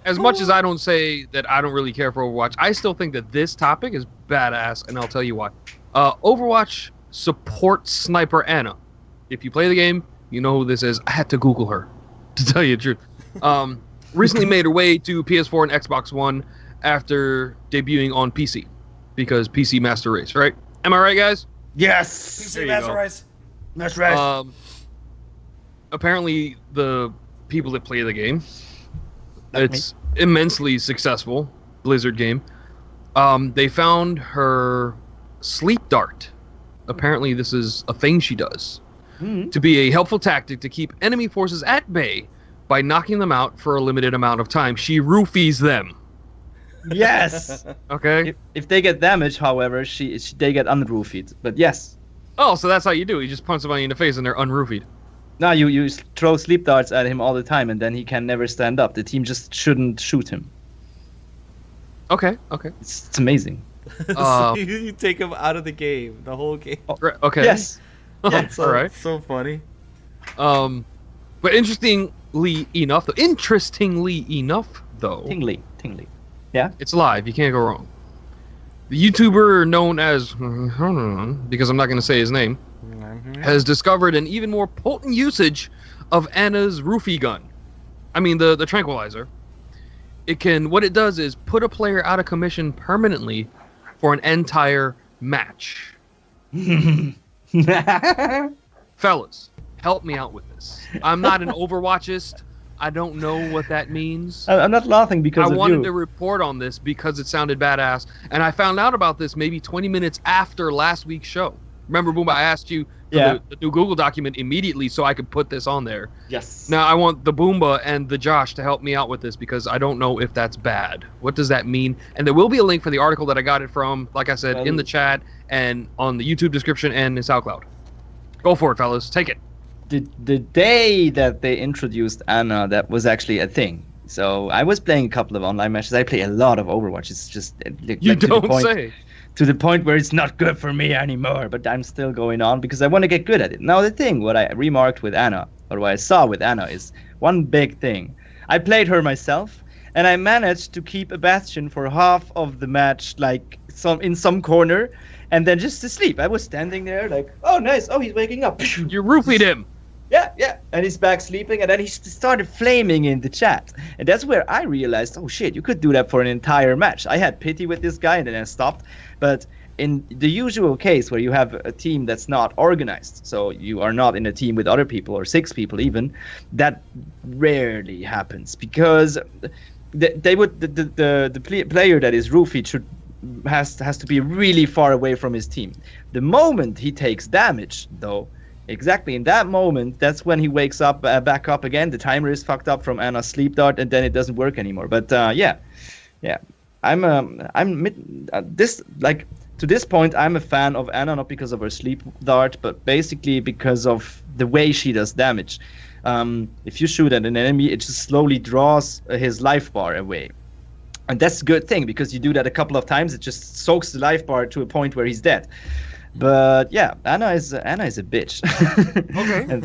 As much as I don't say that I don't really care for Overwatch, I still think that this topic is badass, and I'll tell you why. Overwatch supports Sniper Ana. If you play the game, you know who this is. I had to Google her, to tell you the truth. Recently made her way to PS4 and Xbox One after debuting on PC, because PC Master Race, right? Am I right, guys? Yes. There you go. That's right. Apparently, the people that play the game, Like it's immensely successful Blizzard game. They found her sleep dart. Apparently, this is a thing she does to be a helpful tactic to keep enemy forces at bay by knocking them out for a limited amount of time. She roofies them. Yes. Okay. if they get damaged, however, they get unroofied. But yes. Oh, so that's how you do it. You just punch somebody in the face and they're unroofied. No, you throw sleep darts at him all the time, and then he can never stand up. The team just shouldn't shoot him. Okay. It's amazing. So you take him out of the game, the whole game. Okay. Yes. That's All right. so funny. But interestingly enough, though, Tingly. it's live. You can't go wrong. The YouTuber known as, because I'm not going to say his name, has discovered an even more potent usage of Anna's roofie gun. I mean, the tranquilizer. What it does is put a player out of commission permanently for an entire match. Fellas, help me out with this. I'm not an Overwatchist. I don't know what that means. I'm not laughing because I of wanted you. to report on this because it sounded badass, and I found out about this maybe 20 minutes after last week's show. Remember, Boomba, I asked you for the new Google document immediately so I could put this on there. Yes. Now I want the Boomba and the Josh to help me out with this because I don't know if that's bad. What does that mean? And there will be a link for the article that I got it from, like I said, in the chat and on the YouTube description and in SoundCloud. Go for it, fellas. Take it. The day that they introduced Anna, that was actually a thing. So I was playing a couple of online matches. I play a lot of Overwatch. It's just You to the don't point, say. To the point where it's not good for me anymore. But I'm still going on because I want to get good at it. Now the thing, what I remarked with Anna, But what I saw with Anna is one big thing. I played her myself, and I managed to keep a Bastion for half of the match, like in some corner, and then just to sleep. I was standing there like, oh nice, oh he's waking up. You roofied him. Yeah, and he's back sleeping, and then he started flaming in the chat, and that's where I realized, oh shit, you could do that for an entire match. I had pity with this guy, and then I stopped. But in the usual case where you have a team that's not organized, so you are not in a team with other people or 6 people even, that rarely happens, because the player that is roofied has to be really far away from his team. The moment he takes damage, though, exactly in that moment, that's when he wakes up, back up again. The timer is fucked up from Anna's sleep dart, and then it doesn't work anymore. But yeah, to this point, I'm a fan of Anna, not because of her sleep dart, but basically because of the way she does damage. If you shoot at an enemy, it just slowly draws his life bar away. And that's a good thing, because you do that a couple of times, it just soaks the life bar to a point where he's dead. But yeah, Anna is a bitch.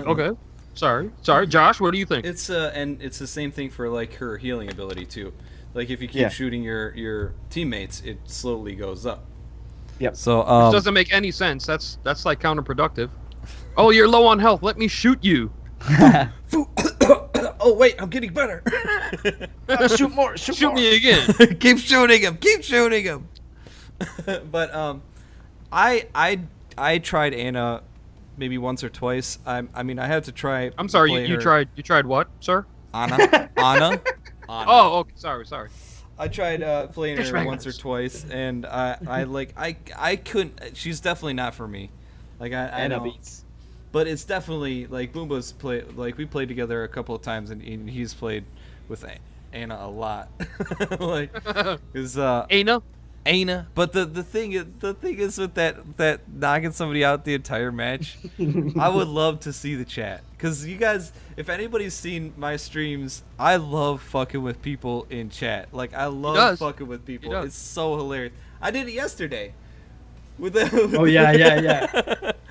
Okay. Sorry, Josh. What do you think? It's and it's the same thing for like her healing ability too. Like if you keep shooting your teammates, it slowly goes up. Yep. So Which doesn't make any sense. That's like counterproductive. Oh, you're low on health. Let me shoot you. Oh wait, I'm getting better. Shoot more. Shoot me again. Keep shooting him. But I tried Anna maybe once or twice. I mean I had to try. I'm sorry. You tried what, sir? Anna. Oh, okay. Sorry. I tried playing her once or twice, and I couldn't. She's definitely not for me. Like I know. Beats. But it's definitely like Boomba's like we played together a couple of times, and he's played with Anna a lot. Like is Anna. But the thing is with that knocking somebody out the entire match, I would love to see the chat, because you guys, if anybody's seen my streams, I love fucking with people in chat. Like I love fucking with people. It's so hilarious. I did it yesterday. Yeah.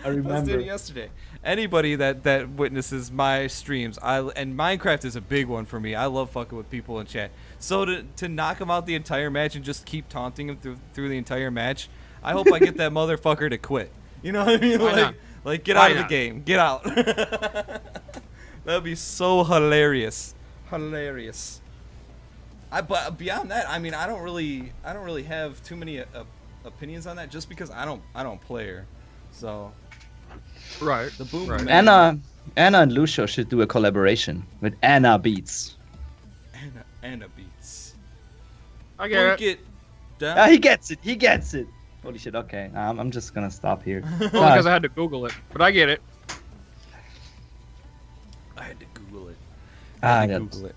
I remember. I was doing it yesterday. Anybody that witnesses my streams, and Minecraft is a big one for me. I love fucking with people in chat. So to knock him out the entire match and just keep taunting him through the entire match, I hope I get that motherfucker to quit. You know what I mean? Like get out of the game. Get out. That'd be so hilarious. But beyond that, I mean, I don't really have too many opinions on that, just because I don't play her. So right. The boom. Right. Anna and Lucio should do a collaboration with Anna Beats. Anna Beats. I get it. Down. He gets it. Holy shit. Okay. I'm just gonna stop here. Only because I had to Google it, but I get it. I had to Google it. Google it.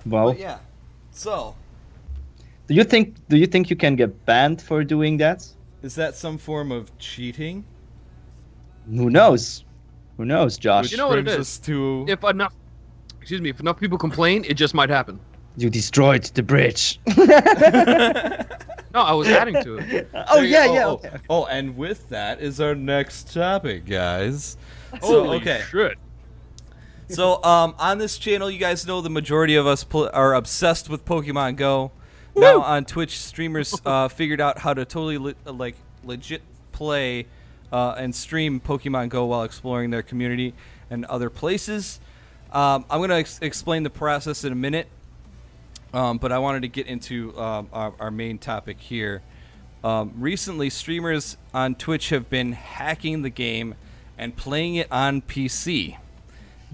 Well. But yeah. So. Do you think you can get banned for doing that? Is that some form of cheating? Who knows, Josh? Which you know what it is. If enough people complain, it just might happen. You destroyed the bridge. No, I was adding to it. Okay. Oh, and with that is our next topic, guys. Holy shit. So, on this channel, you guys know the majority of us are obsessed with Pokemon Go. Woo! Now on Twitch, streamers figured out how to totally legit play and stream Pokemon Go while exploring their community and other places. I'm going to explain the process in a minute, but I wanted to get into our main topic here. Recently, streamers on Twitch have been hacking the game and playing it on PC,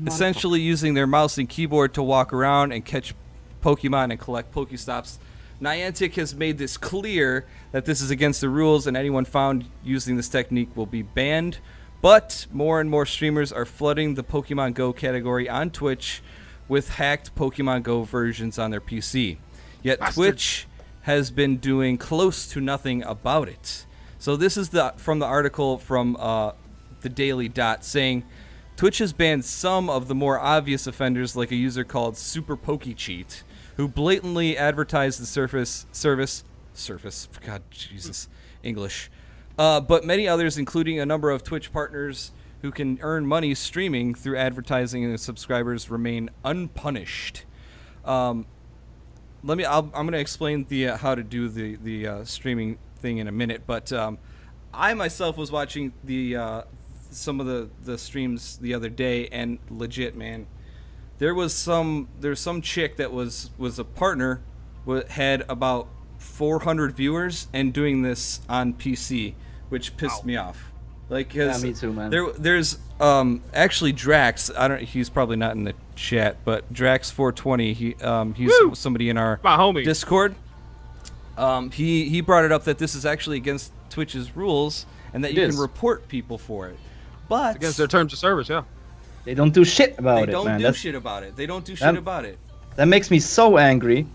essentially using their mouse and keyboard to walk around and catch Pokemon and collect Pokestops. Niantic has made this clear that this is against the rules, and anyone found using this technique will be banned. But more and more streamers are flooding the Pokemon Go category on Twitch with hacked Pokemon Go versions on their PC. Yet Twitch has been doing close to nothing about it. So this is from the article from the Daily Dot, saying Twitch has banned some of the more obvious offenders, like a user called Super PokeCheat, who blatantly advertised the service, God, Jesus, English. But many others, including a number of Twitch partners who can earn money streaming through advertising and subscribers remain unpunished. I'm going to explain the how to do the streaming thing in a minute, but I myself was watching some of the streams the other day, and legit, man, there's some chick that was a partner, had about 400 viewers and doing this on PC, which pissed me off. Like, yeah, me too, man. There's actually Drax. He's probably not in the chat, but Drax420. He's somebody in our Discord. He brought it up that this is actually against Twitch's rules and that you can report people for it. But it's against their terms of service, yeah. They don't do shit about it, man. They don't do shit about it. They don't do shit about it. That makes me so angry.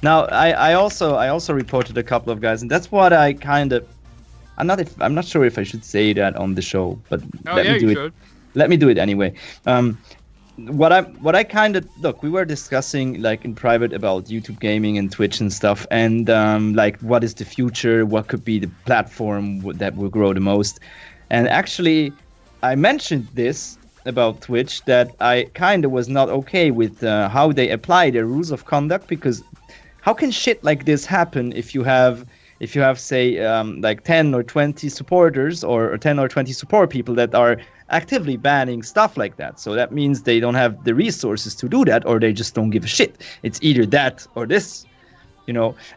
Now, I also reported a couple of guys, and that's what I kind of. I'm not sure if I should say that on the show, but let me do it. Let me do it anyway. What I kind of look, we were discussing like in private about YouTube gaming and Twitch and stuff, and like what is the future, what could be the platform that will grow the most, and actually, I mentioned this about Twitch that I kind of was not okay with how they apply their rules of conduct, because how can shit like this happen if you have say like 10 or 20 supporters or 10 or 20 support people that are actively banning stuff like that? So that means they don't have the resources to do that, or they just don't give a shit. It's either that or this,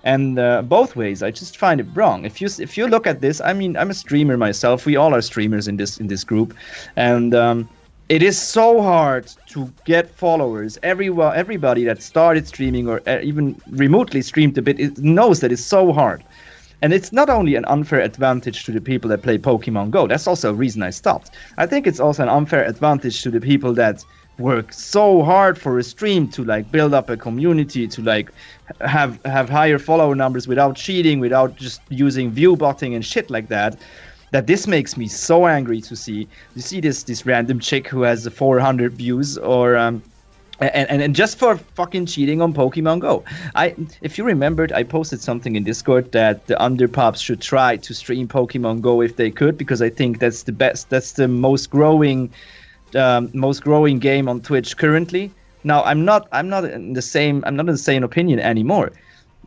and both ways I just find it wrong. If you look at this, I mean, I'm a streamer myself, we all are streamers in this group, and it is so hard to get followers. Everybody that started streaming or even remotely streamed a bit knows that it's so hard. And it's not only an unfair advantage to the people that play Pokemon Go. That's also a reason I stopped. I think it's also an unfair advantage to the people that work so hard for a stream to like build up a community, to like have higher follower numbers without cheating, without just using view botting and shit like that. That this makes me so angry to see. You see this random chick who has 400 views, or and just for fucking cheating on Pokemon Go. If you remembered, I posted something in Discord that the underpops should try to stream Pokemon Go if they could, because I think that's the best, that's the most growing game on Twitch currently. Now I'm not in the same opinion anymore.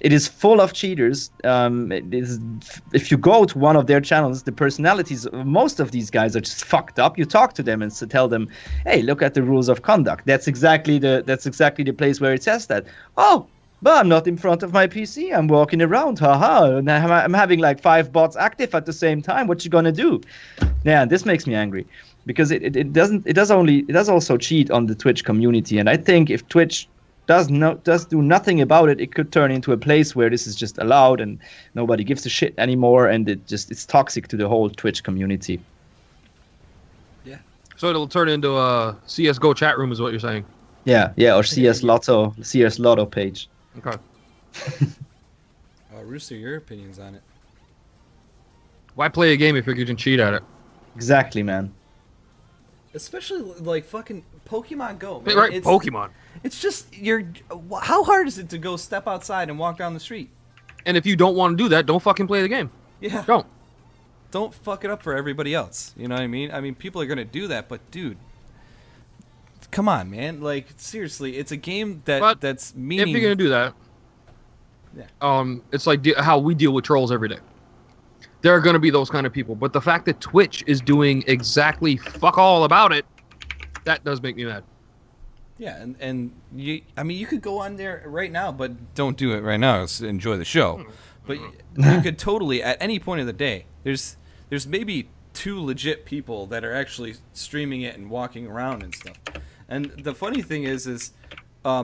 It is full of cheaters. If you go to one of their channels, the personalities of most of these guys are just fucked up. You talk to them and tell them, "Hey, look at the rules of conduct." That's exactly the place where it says that. Oh, but I'm not in front of my PC. I'm walking around, haha, and I'm having like 5 bots active at the same time. What you gonna do? Yeah, this makes me angry, because it does also cheat on the Twitch community. And I think if Twitch does do nothing about it, it could turn into a place where this is just allowed and nobody gives a shit anymore, and it's toxic to the whole Twitch community. Yeah. So it'll turn into a CS:GO chat room, is what you're saying? Yeah, or CS Lotto page. Okay. Rooster, your opinions on it? Why play a game if you can cheat at it? Exactly, man. Especially like fucking Pokemon Go, man. Right, Pokemon. It's just how hard is it to go step outside and walk down the street? And if you don't want to do that, don't fucking play the game. Yeah. Don't fuck it up for everybody else. You know what I mean? I mean, people are gonna do that, but dude, come on, man. Like, seriously, it's a game that's meaning. If you're gonna do that, it's like how we deal with trolls every day. There are gonna be those kind of people, but the fact that Twitch is doing exactly fuck all about it, that does make me mad. Yeah, and you could go on there right now, but don't do it right now. Enjoy the show. But you could totally, at any point of the day, there's maybe 2 legit people that are actually streaming it and walking around and stuff. And the funny thing is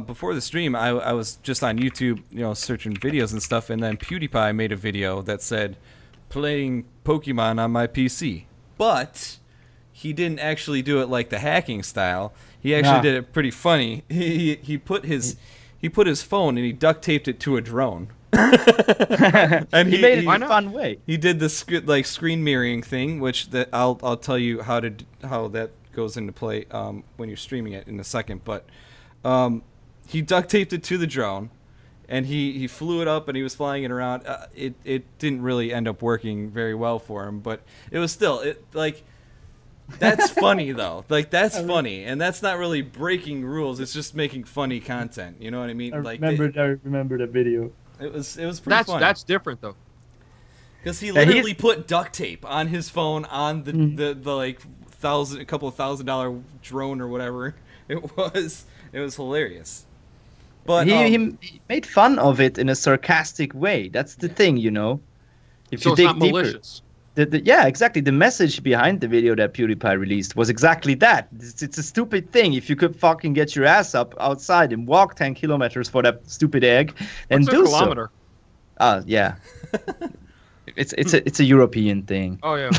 before the stream, I was just on YouTube, searching videos and stuff, and then PewDiePie made a video that said, "Playing Pokemon on my PC," but he didn't actually do it like the hacking style. He actually did it pretty funny. He put his phone and he duct taped it to a drone. And he made it in a fun way. He did the screen mirroring thing, which I'll tell you how that goes into play when you're streaming it in a second. But he duct taped it to the drone. and he flew it up and he was flying it around. It didn't really end up working very well for him, but it was still that's funny though. Like that's funny, and that's not really breaking rules. It's just making funny content. You know what I mean? I remember the video. It was pretty funny. That's different though. Because he literally put duct tape on his phone on the like a couple of $1,000 drone or whatever it was. It was hilarious. But he made fun of it in a sarcastic way. That's the thing, you know. If so you it's dig not deeper, malicious. Yeah, exactly. The message behind the video that PewDiePie released was exactly that. It's a stupid thing. If you could fucking get your ass up outside and walk 10 kilometers for that stupid egg, then What's do a kilometer? So. Yeah. It's a European thing. Oh yeah.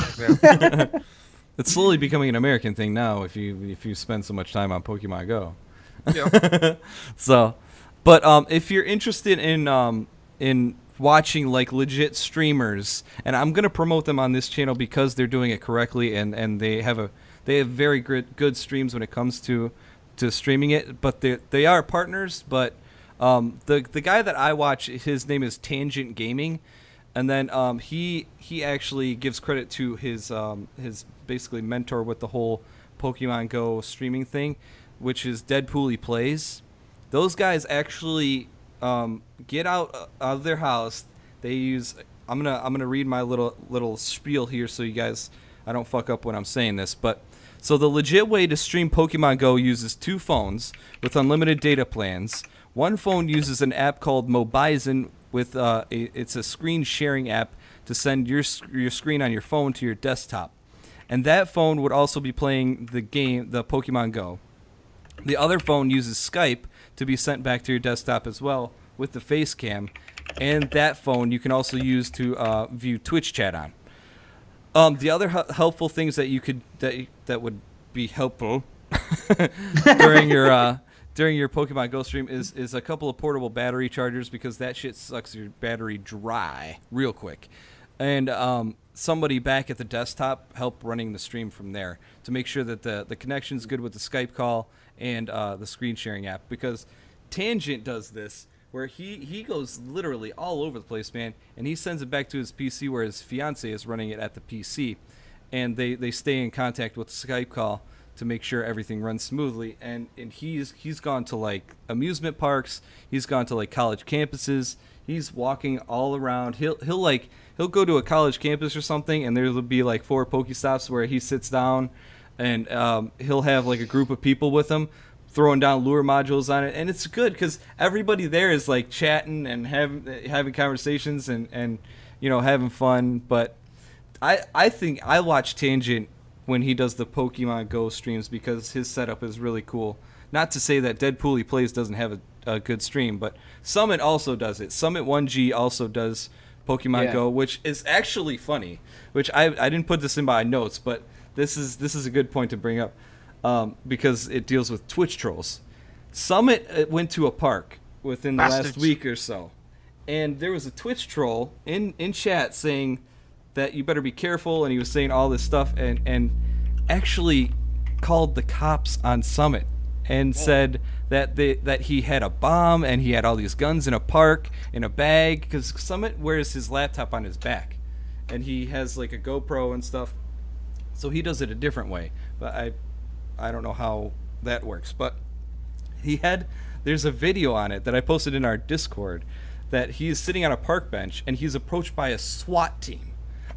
It's slowly becoming an American thing now. If you spend so much time on Pokemon Go. Yeah. So, but if you're interested in watching like legit streamers, and I'm gonna promote them on this channel because they're doing it correctly, and they have very good streams when it comes to streaming it. But they are partners. But the guy that I watch, his name is Tangent Gaming. And then he actually gives credit to his basically mentor with the whole Pokemon Go streaming thing, which is Deadpool Plays. Those guys actually get out of their house. They use I'm gonna read my little spiel here so you guys I don't fuck up when I'm saying this. But so the legit way to stream Pokemon Go uses 2 phones with unlimited data plans. One phone uses an app called Mobizen with it's a screen sharing app to send your screen on your phone to your desktop, and that phone would also be playing the Pokemon Go. The other phone uses Skype to be sent back to your desktop as well with the face cam, and that phone you can also use to view Twitch chat on. The other helpful things that you could that would be helpful during your Pokemon Go stream is a couple of portable battery chargers, because that shit sucks your battery dry real quick. And somebody back at the desktop help running the stream from there to make sure that the connection's good with the Skype call and the screen sharing app. Because Tangent does this where he goes literally all over the place, man, and he sends it back to his PC where his fiance is running it at the PC. And they stay in contact with the Skype call to make sure everything runs smoothly, and he's gone to like amusement parks, he's gone to like college campuses, he's walking all around. He'll go to a college campus or something, and there'll be like 4 Pokestops where he sits down, and he'll have like a group of people with him throwing down lure modules on it, and it's good because everybody there is like chatting and having conversations and you know, having fun. But I think I watch Tangent when he does the Pokemon Go streams because his setup is really cool. Not to say that Deadpool Plays doesn't have a good stream, but Summit also does it. Summit 1G also does Pokemon Go, which is actually funny. Which I didn't put this in my notes, but this is a good point to bring up because it deals with Twitch trolls. Summit went to a park within the last week or so, and there was a Twitch troll in chat saying that you better be careful, and he was saying all this stuff, and actually called the cops on Summit and said that he had a bomb and he had all these guns in a park in a bag, because Summit wears his laptop on his back and he has like a GoPro and stuff, so he does it a different way. But I don't know how that works, but there's a video on it that I posted in our Discord that he's sitting on a park bench and he's approached by a SWAT team.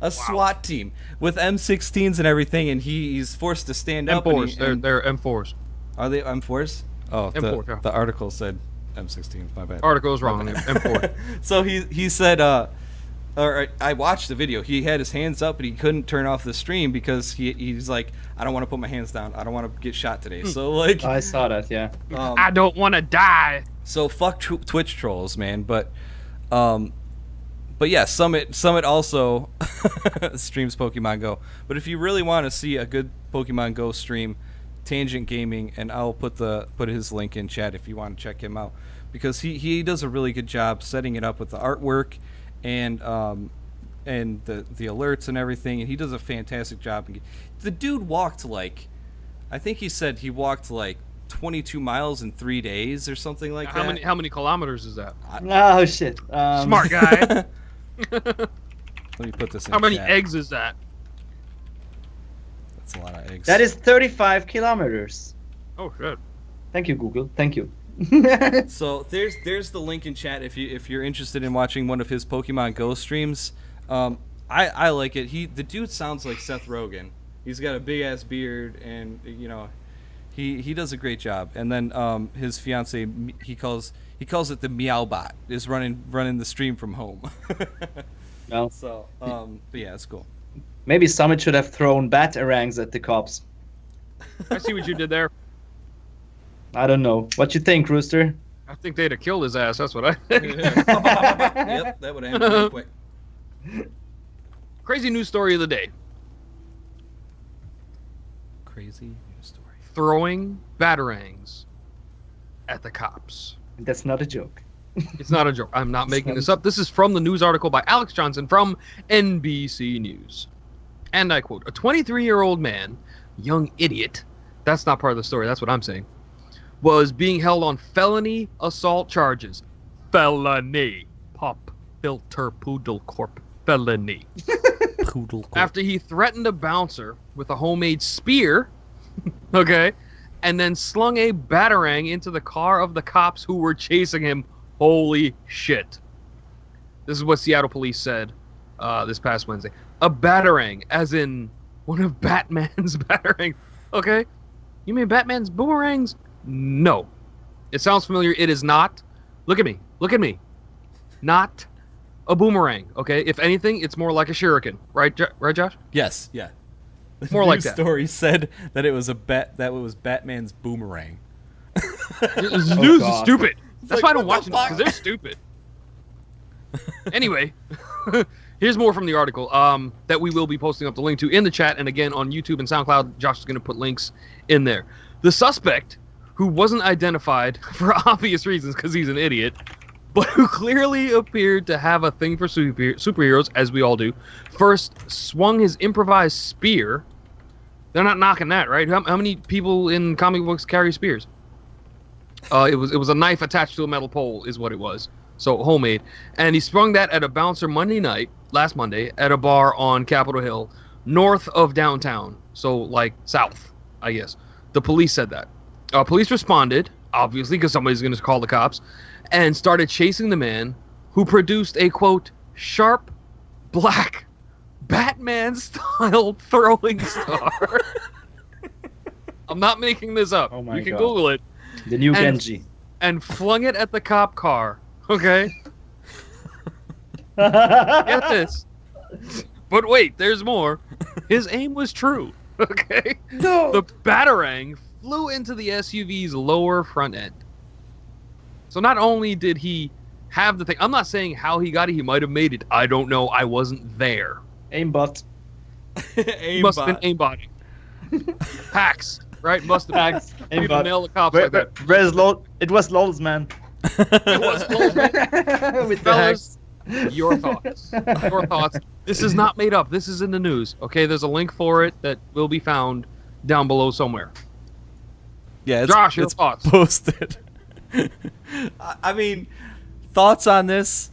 SWAT team with M16s and everything, and he's forced to stand up. M4s. They're M4s. Are they M4s? Oh, M4, the article said M16s. My bad. Article is wrong. M4. So he said, or I watched the video. He had his hands up, but he couldn't turn off the stream because he's like, I don't want to put my hands down. I don't want to get shot today. So like, I saw that. Yeah. I don't want to die. So fuck Twitch trolls, man. But yeah, Summit also streams Pokemon Go. But if you really want to see a good Pokemon Go stream, Tangent Gaming, and I'll put his link in chat if you want to check him out, because he does a really good job setting it up with the artwork and the alerts and everything, and he does a fantastic job. The dude walked like, I think he said he walked like 22 miles in 3 days or something like that. How many kilometers is that? Oh shit. Smart guy. Let me put this in How many chat. eggs is that? That's a lot of eggs. That is 35 kilometers. Oh shit. Thank you, Google. Thank you. So there's the link in chat if you're interested in watching one of his Pokemon Go streams. I like it. The dude sounds like Seth Rogen. He's got a big ass beard, and he does a great job. And then his fiance, he calls it the Meow Bot, is running the stream from home. No. So but yeah, it's cool. Maybe Summit should have thrown batarangs at the cops. I see what you did there. I don't know. What you think, Rooster? I think they'd have killed his ass. That's what I think. Yep, that would end real quick. Crazy news story of the day. Crazy news story. Throwing batarangs at the cops. That's not a joke. It's not a joke. I'm not making this up. This is from the news article by Alex Johnson from NBC News. And I quote, a 23-year-old man, young idiot, that's not part of the story, that's what I'm saying, was being held on felony assault charges. Felony. Pop filter poodle corp. Felony. Poodle. After he threatened a bouncer with a homemade spear, okay, and then slung a batarang into the car of the cops who were chasing him. Holy shit. This is what Seattle police said this past Wednesday. A batarang, as in one of Batman's batarangs. Okay? You mean Batman's boomerangs? No. It sounds familiar. It is not. Look at me. Look at me. Not a boomerang. Okay? If anything, it's more like a shuriken. Right, right, Josh? Yes, yeah. More like that. The story said that it was Batman's boomerang. This news is stupid. That's like, why I don't what watch the them, because they're stupid. Anyway, here's more from the article that we will be posting up the link to in the chat, and again on YouTube and SoundCloud. Josh is going to put links in there. The suspect, who wasn't identified for obvious reasons because he's an idiot, but who clearly appeared to have a thing for superheroes, as we all do, first swung his improvised spear. They're not knocking that, right? How many people in comic books carry spears? It was a knife attached to a metal pole is what it was. So homemade. And he sprung that at a bouncer last Monday, at a bar on Capitol Hill, north of downtown. So like south, I guess. The police said that. Police responded, obviously, because somebody's going to call the cops, and started chasing the man who produced a, quote, sharp, black, Batman-style throwing star. I'm not making this up. Oh my you can God. Google it. The new Genji. And flung it at the cop car. Okay? Get this. But wait, there's more. His aim was true. Okay? No. The batarang flew into the SUV's lower front end. So not only did he have the thing, I'm not saying how he got it. He might have made it. I don't know. I wasn't there. Aimbot. He must have been aimbotting. Hacks, right? Must have been. Hacks. He Aimbot. nail the cops like that. Where's LOL? It was LOL's, man. It was close, man. With the Fellas, hacks. your thoughts. Your thoughts. This is not made up. This is in the news. Okay, there's a link for it that will be found down below somewhere. Yeah, Josh, your it's thoughts. posted. I mean, thoughts on this?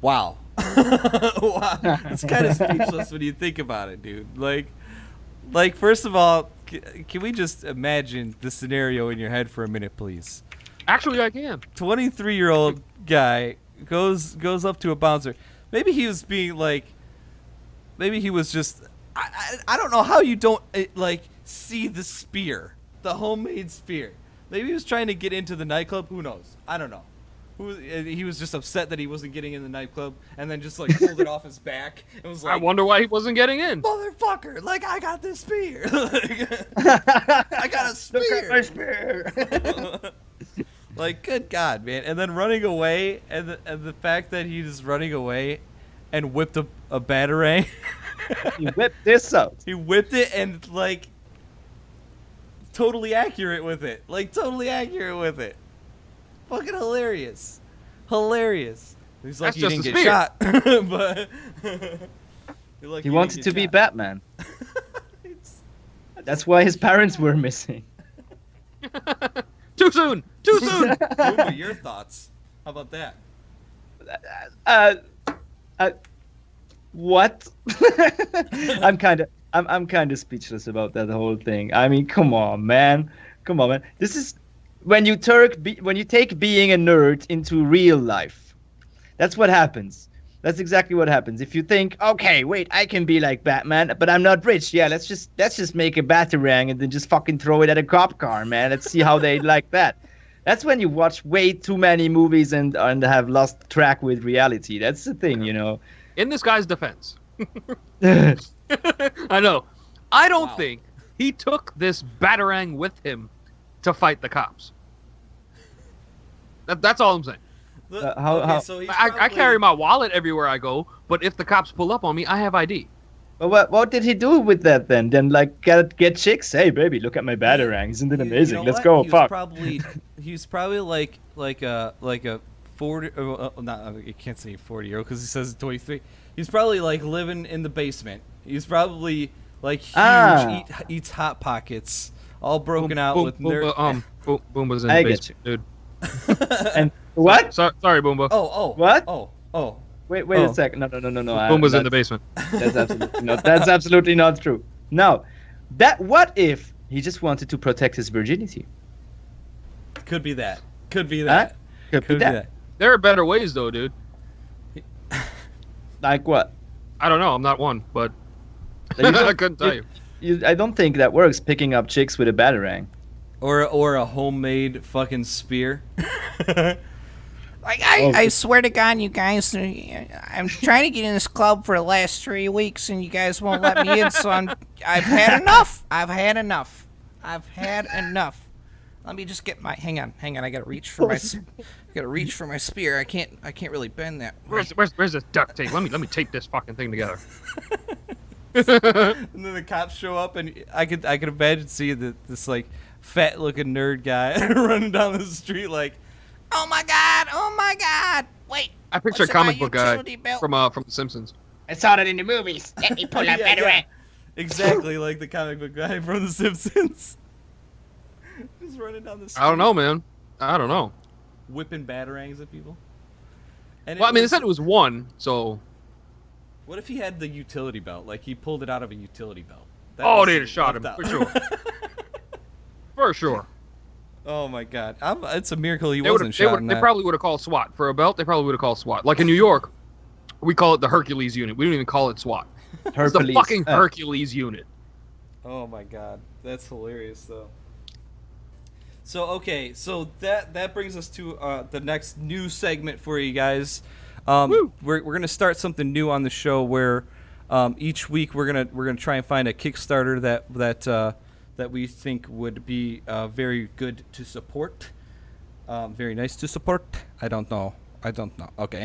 Wow. Wow. It's kind of speechless when you think about it, dude. Like first of all, can we just imagine the scenario in your head for a minute, please? Actually, I can. 23-year-old guy goes up to a bouncer. Maybe he was being like, maybe he was just. I don't know how you don't see the spear, the homemade spear. Maybe he was trying to get into the nightclub. Who knows? I don't know. He was just upset that he wasn't getting in the nightclub, and then just like pulled it off his back and was like, I wonder why he wasn't getting in. "Motherfucker! Like I got this spear. I got a spear. Look at my spear. Like, good God, man!" And then running away, and the fact that he was running away, and whipped a batarang. He whipped this out. He whipped it and like totally accurate with it. Like totally accurate with it. Fucking hilarious. Hilarious. He's like, That's he just didn't a get spear. shot. But He wanted to be Batman. That's why his parents were missing. Too soon. Too soon. Boomba, your thoughts? How about that? What? I'm kind of speechless about that whole thing. I mean, come on, man. This is when you take being a nerd into real life. That's what happens. That's exactly what happens. If you think, okay, wait, I can be like Batman, but I'm not rich. Yeah, let's just make a batarang and then just fucking throw it at a cop car, man. Let's see how they like that. That's when you watch way too many movies and have lost track with reality. That's the thing, you know. In this guy's defense, I know. I don't think he took this batarang with him to fight the cops. That's all I'm saying. So I carry my wallet everywhere I go, but if the cops pull up on me, I have ID. Well, what did he do with that then? Then like get chicks? Hey baby, look at my batarang! Isn't it amazing? You know Let's what? go! He Fuck. was probably like a 40. Not I can't say 40-year-old because he says 23. He's probably like living in the basement. He's probably like huge, eats hot pockets, all broken out with nerd. Boomba's in the basement, dude. And what? Sorry, Boomba. What? Oh. Wait a second. No. Boomba's in the basement. That's absolutely not true. No, what if he just wanted to protect his virginity? Could be that. Could be that. There are better ways, though, dude. Like what? I don't know. I'm not one, but I couldn't tell you. I don't think that works. Picking up chicks with a batarang. Or a homemade fucking spear. Like, I swear to God, you guys, I'm trying to get in this club for the last 3 weeks, and you guys won't let me in, so I've had enough. Let me just get my, hang on, I gotta reach for my spear. I can't really bend that. Where's this duct tape? Let me tape this fucking thing together. And then the cops show up, and I could imagine seeing this like fat looking nerd guy running down the street like, Oh my God! Wait. I picture a comic book guy from The Simpsons. I saw that in the movies. Let me pull up batarang. Exactly like the comic book guy from The Simpsons. Just running down the street. I don't know, man. I don't know. Whipping batarangs at people. And Well, I mean, they said it was one, so. What if he had the utility belt? Like he pulled it out of a utility belt. They'd have shot him for sure. For sure. Oh my God! It's a miracle he wasn't shot. They probably would have called SWAT for a belt. They probably would have called SWAT. Like in New York, we call it the Hercules unit. We don't even call it SWAT. It's the fucking Hercules unit. Oh my God, that's hilarious though. So okay, so that brings us to the next new segment for you guys. We're gonna start something new on the show where each week we're gonna try and find a Kickstarter that we think would be very good to support, very nice to support. I don't know. Okay,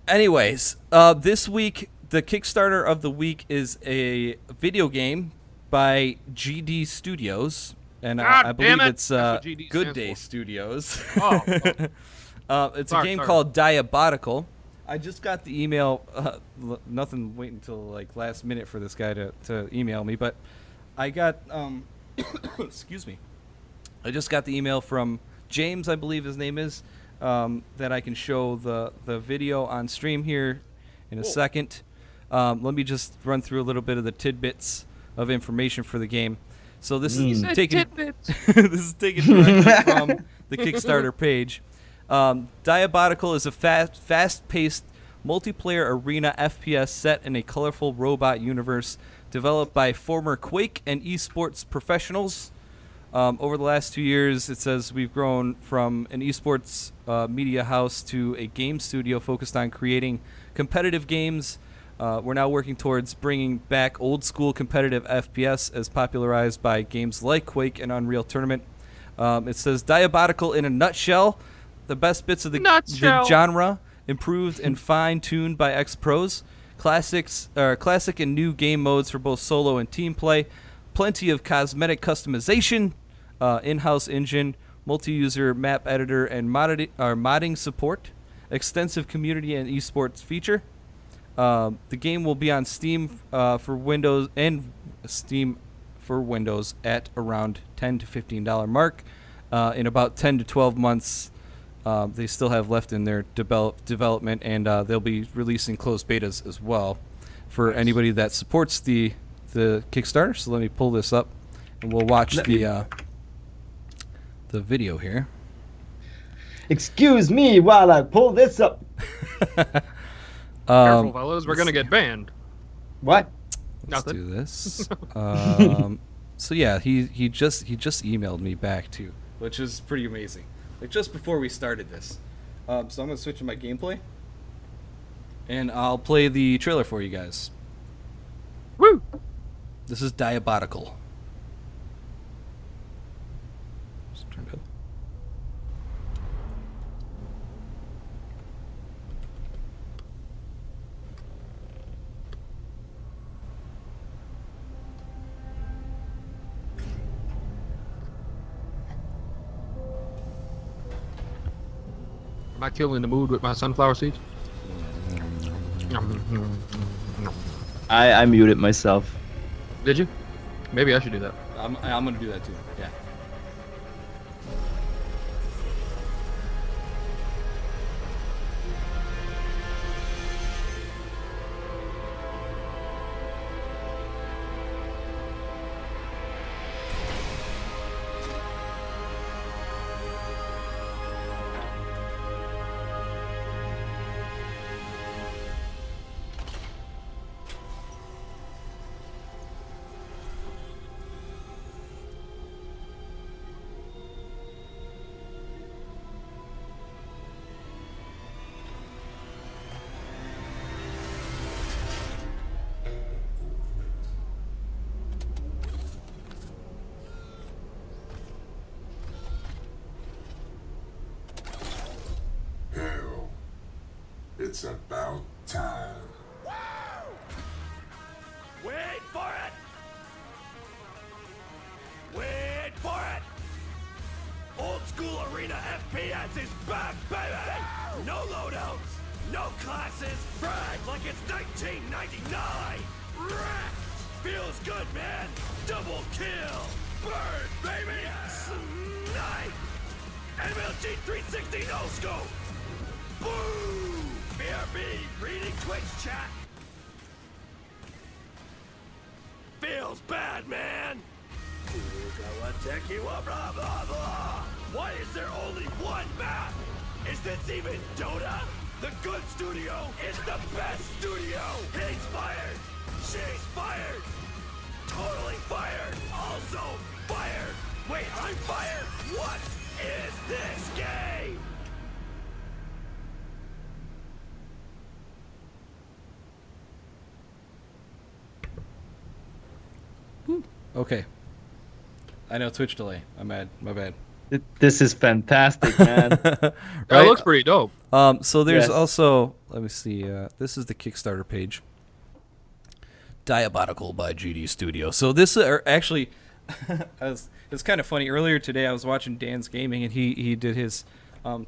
anyways, this week the Kickstarter of the week is a video game by GD Studios, and I believe it's Good Day Studios. It's a game called Diabolical. I just got the email. Nothing waiting until like last minute for this guy to email me, but I got excuse me. I just got the email from James, I believe his name is, that I can show the video on stream here in a second. Let me just run through a little bit of the tidbits of information for the game. So this is taken this is taken directly from the Kickstarter page. Diabolical is a fast-paced multiplayer arena FPS set in a colorful robot universe developed by former Quake and esports professionals. Over the last 2 years, it says we've grown from an esports media house to a game studio focused on creating competitive games. We're now working towards bringing back old-school competitive FPS as popularized by games like Quake and Unreal Tournament. It says Diabolical in a nutshell. The best bits of the genre improved and fine-tuned by ex-pros. Classic and new game modes for both solo and team play. Plenty of cosmetic customization, in-house engine, multi-user map editor, and modding support. Extensive community and esports feature. The game will be on Steam for Windows and Steam for Windows at around $10 to $15 mark. In about 10 to 12 months, they still have left in their development, and they'll be releasing closed betas as well for anybody that supports the Kickstarter. So let me pull this up, and we'll watch the video here. Excuse me while I pull this up. Careful, fellas, we're gonna get banned. What? Let's Nothing. do this. So yeah, he just emailed me back too, which is pretty amazing. Like just before we started this. So I'm gonna switch to my gameplay, and I'll play the trailer for you guys. Woo! This is Diabolical. Just turn it up. Am I killing the mood with my sunflower seeds? I muted myself. Did you? Maybe I should do that. I'm gonna do that too. Yeah. It's about time. Wait for it! Wait for it! Old school arena FPS is back, baby! No loadouts, no classes, brag like it's 1999! Wrecked! Feels good, man! Double kill! Bird, baby! Snipe! MLG 360 no-scope! Boom! BRB, reading Twitch chat. Feels bad, man. Blah, blah, blah. Why is there only one map? Is this even Dota? The good studio is the best studio. He's fired. She's fired. Totally fired. Also fired. Wait, I'm fired? What is this game? Okay. I know Twitch delay. I'm mad. My bad. This is fantastic, man. That Right? looks pretty dope. So there's Yes. also, let me see, this is the Kickstarter page. Diabolical by GD Studio. So this actually, it's kind of funny. Earlier today I was watching Dan's Gaming, and he did his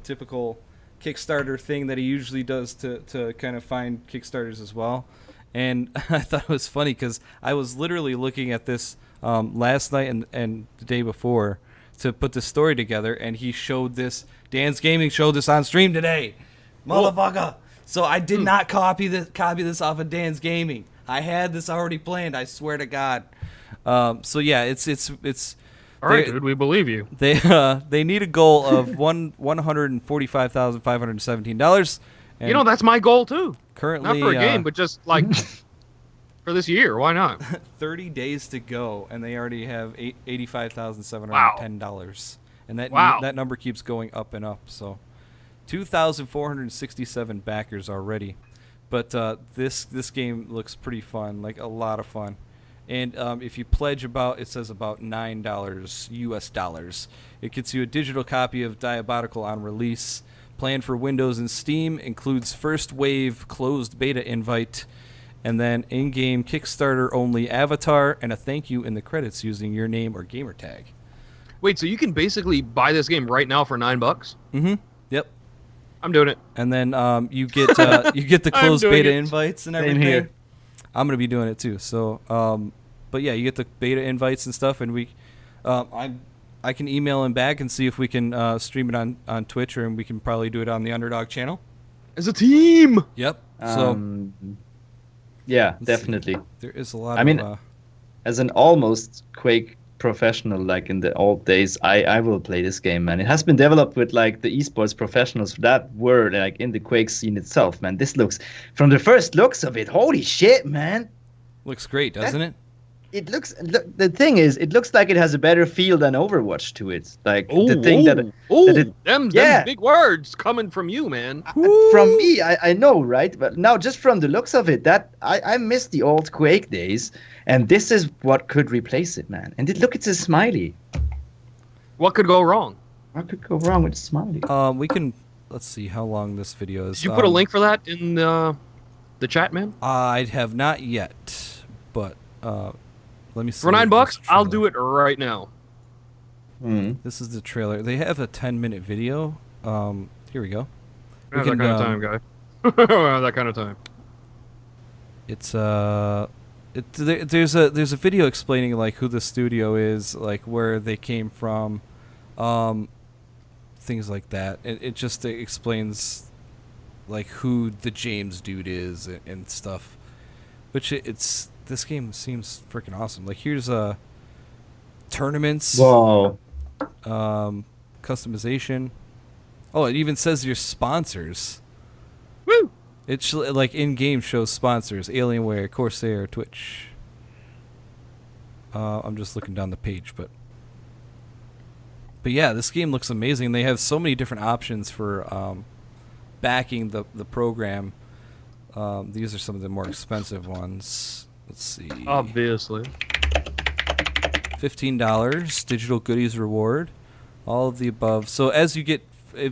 typical Kickstarter thing that he usually does to kind of find Kickstarters as well. And I thought it was funny because I was literally looking at this last night and the day before to put the story together, and he showed this. Dan's Gaming showed this on stream today, motherfucker. So I did not copy this off of Dan's Gaming. I had this already planned. I swear to God. So yeah, it's All right, dude, we believe you. they need a goal of $145,517. You know, that's my goal too. Currently, Not for a game, but just like for this year. Why not? 30 days to go, and they already have $85,710. And that number keeps going up and up. So 2,467 backers already. But this game looks pretty fun, like a lot of fun. And if you pledge it says about $9 US dollars. It gets you a digital copy of Diabolical on release. Planned for Windows and Steam, includes first wave closed beta invite, and then in-game Kickstarter only avatar and a thank you in the credits using your name or gamer tag. Wait, so you can basically buy this game right now for $9? Mm-hmm. Yep. I'm doing it. And then you get the closed doing beta it. invites and Same everything. here. I'm gonna be doing it too. So but yeah, you get the beta invites and stuff, and I can email him back and see if we can stream it on Twitch, and we can probably do it on the Underdog channel. As a team. Yep. So yeah, definitely. there is a lot. I mean, as an almost Quake professional, like in the old days, I will play this game, man. It has been developed with like the esports professionals that were like in the Quake scene itself, man. This looks, from the first looks of it, holy shit, man. Looks great, doesn't it? It looks. The thing is, it looks like it has a better feel than Overwatch to it. Like the thing that them big words coming from you, man. From me, I know, right? But now, just from the looks of it, that I miss the old Quake days, and this is what could replace it, man. And look, it's a smiley. What could go wrong? What could go wrong with a smiley? We can. Let's see how long this video is. Did you put a link for that in the chat, man? I have not yet, but let me see. For $9, I'll do it right now. This is the trailer. They have a 10-minute video. Here we go. I have that kind of time, guy. I have that kind of time. It's there's a video explaining like who the studio is, like where they came from, things like that. It just explains like who the James dude is and stuff. Which this game seems freaking awesome. Like here's tournaments. Whoa. Customization. Oh, it even says your sponsors. Woo! It's like in-game shows sponsors: Alienware, Corsair, Twitch. I'm just looking down the page, but yeah, this game looks amazing. They have so many different options for backing the program. These are some of the more expensive ones. Let's see. Obviously. $15 digital goodies reward, all of the above. So as you get,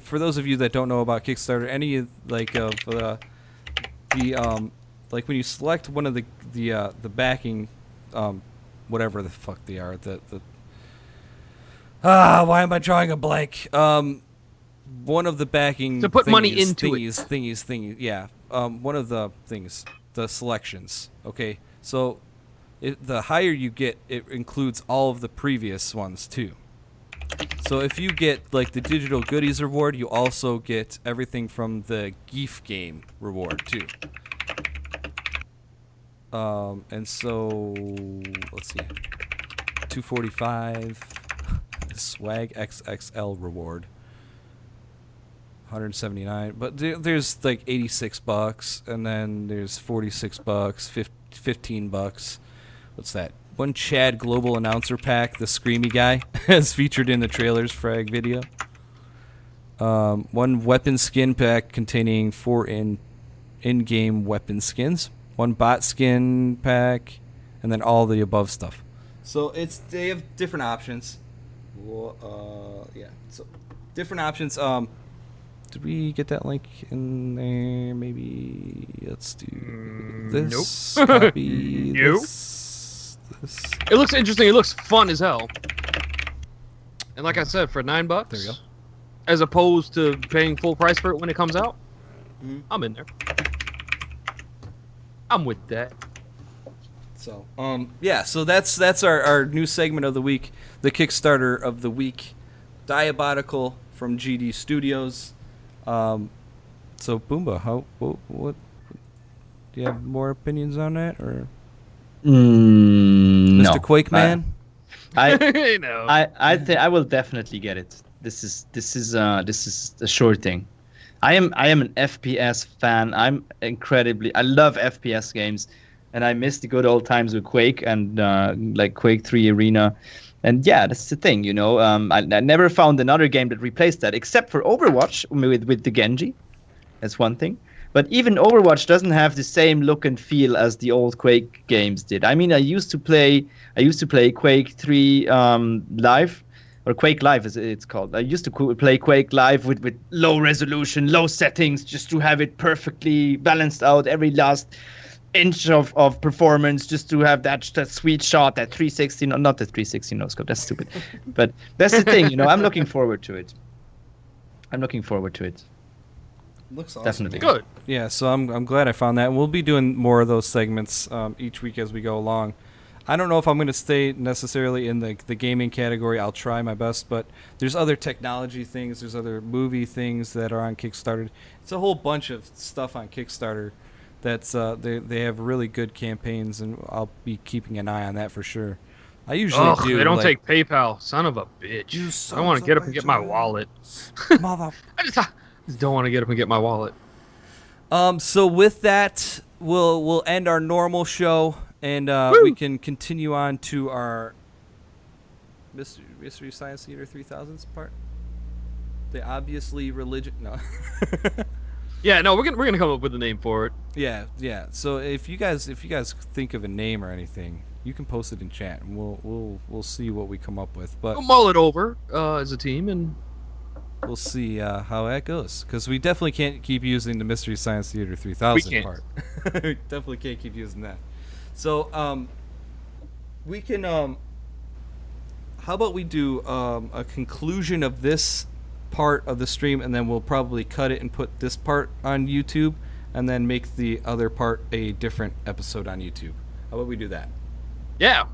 for those of you that don't know about Kickstarter, any like of like when you select one of the backing, whatever the fuck they are, why am I drawing a blank? One of the backing to put money into thingies, yeah. One of the things, the selections. Okay, so the higher you get, it includes all of the previous ones too. So if you get like the digital goodies reward, you also get everything from the GIF game reward too. And so let's see, 245 swag XXL reward, 179. But there's like $86, and then there's $46, $15. What's that? One Chad Global Announcer Pack, the Screamy guy, as featured in the trailer's frag video. One Weapon Skin Pack containing 4 in-game weapon skins. One Bot Skin Pack, and then all the above stuff. So they have different options. Yeah, so different options. Did we get that link in there? Maybe let's do this. Nope. Copy Nope. this. It looks interesting. It looks fun as hell. And like I said, for $9, There you go. as opposed to paying full price for it when it comes out, I'm in there. I'm with that. So yeah, so that's our new segment of the week, the Kickstarter of the week, Diabolical from GD Studios. So Boomba, what do you have more opinions on that, or No. Mr. Quake Man? No. I think I will definitely get it. This is a sure thing. I am an FPS fan. I love FPS games, and I miss the good old times with Quake and like Quake 3 Arena. And yeah, that's the thing, you know. I never found another game that replaced that, except for Overwatch with the Genji. That's one thing. But even Overwatch doesn't have the same look and feel as the old Quake games did. I mean, I used to play Quake 3 Live, or Quake Live as it's called. I used to play Quake Live with low resolution, low settings, just to have it perfectly balanced out, every last inch of performance, just to have that sweet shot, that 360, not the 360 no scope, that's stupid. But that's the thing, you know, I'm looking forward to it. Looks awesome. Definitely. Good. Yeah, so I'm glad I found that. And we'll be doing more of those segments each week as we go along. I don't know if I'm going to stay necessarily in the gaming category. I'll try my best, but there's other technology things, there's other movie things that are on Kickstarter. It's a whole bunch of stuff on Kickstarter that's they have really good campaigns, and I'll be keeping an eye on that for sure. I usually do. They don't like, take PayPal. Son of a bitch. You I don't want to get up and get my wallet. Mother. I just don't want to get up and get my wallet. So with that, we'll end our normal show, and we can continue on to our Mystery Science Theater 3000s part. The obviously religion. No. Yeah, no, we're gonna come up with a name for it. Yeah. So if you guys think of a name or anything, you can post it in chat, and we'll see what we come up with. But We'll mull it over as a team, and we'll see how that goes, because we definitely can't keep using the Mystery Science Theater 3000 part. We definitely can't keep using that. So we can how about we do a conclusion of this part of the stream, and then we'll probably cut it and put this part on YouTube, and then make the other part a different episode on YouTube. How about we do that? yeah.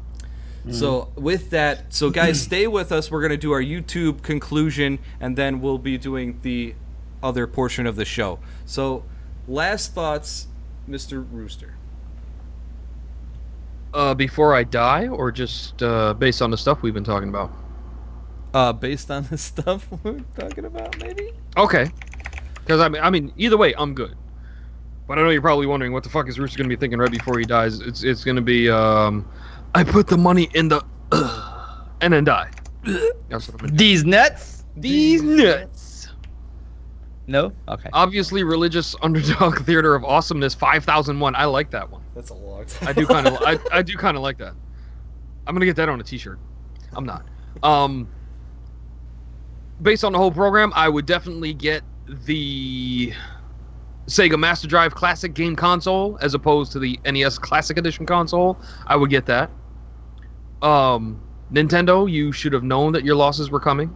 So with that, so guys, stay with us. We're going to do our YouTube conclusion, and then we'll be doing the other portion of the show. So last thoughts, Mr. Rooster. Before I die, or just based on the stuff we've been talking about? Based on the stuff we're talking about, maybe? Okay. Because I mean, either way, I'm good. But I know you're probably wondering what the fuck is Rooster gonna be thinking right before he dies. It's gonna be I put the money in the and then die. That's what I'm gonna do. These nuts. These nuts. No. Okay. Obviously, religious underdog theater of awesomeness 5001. I like that one. That's a long time. I do kind of I do kind of like that. I'm gonna get that on a T-shirt. I'm not. Based on the whole program, I would definitely get the Sega Master Drive Classic Game Console as opposed to the NES Classic Edition console. I would get that. Nintendo, you should have known that your losses were coming,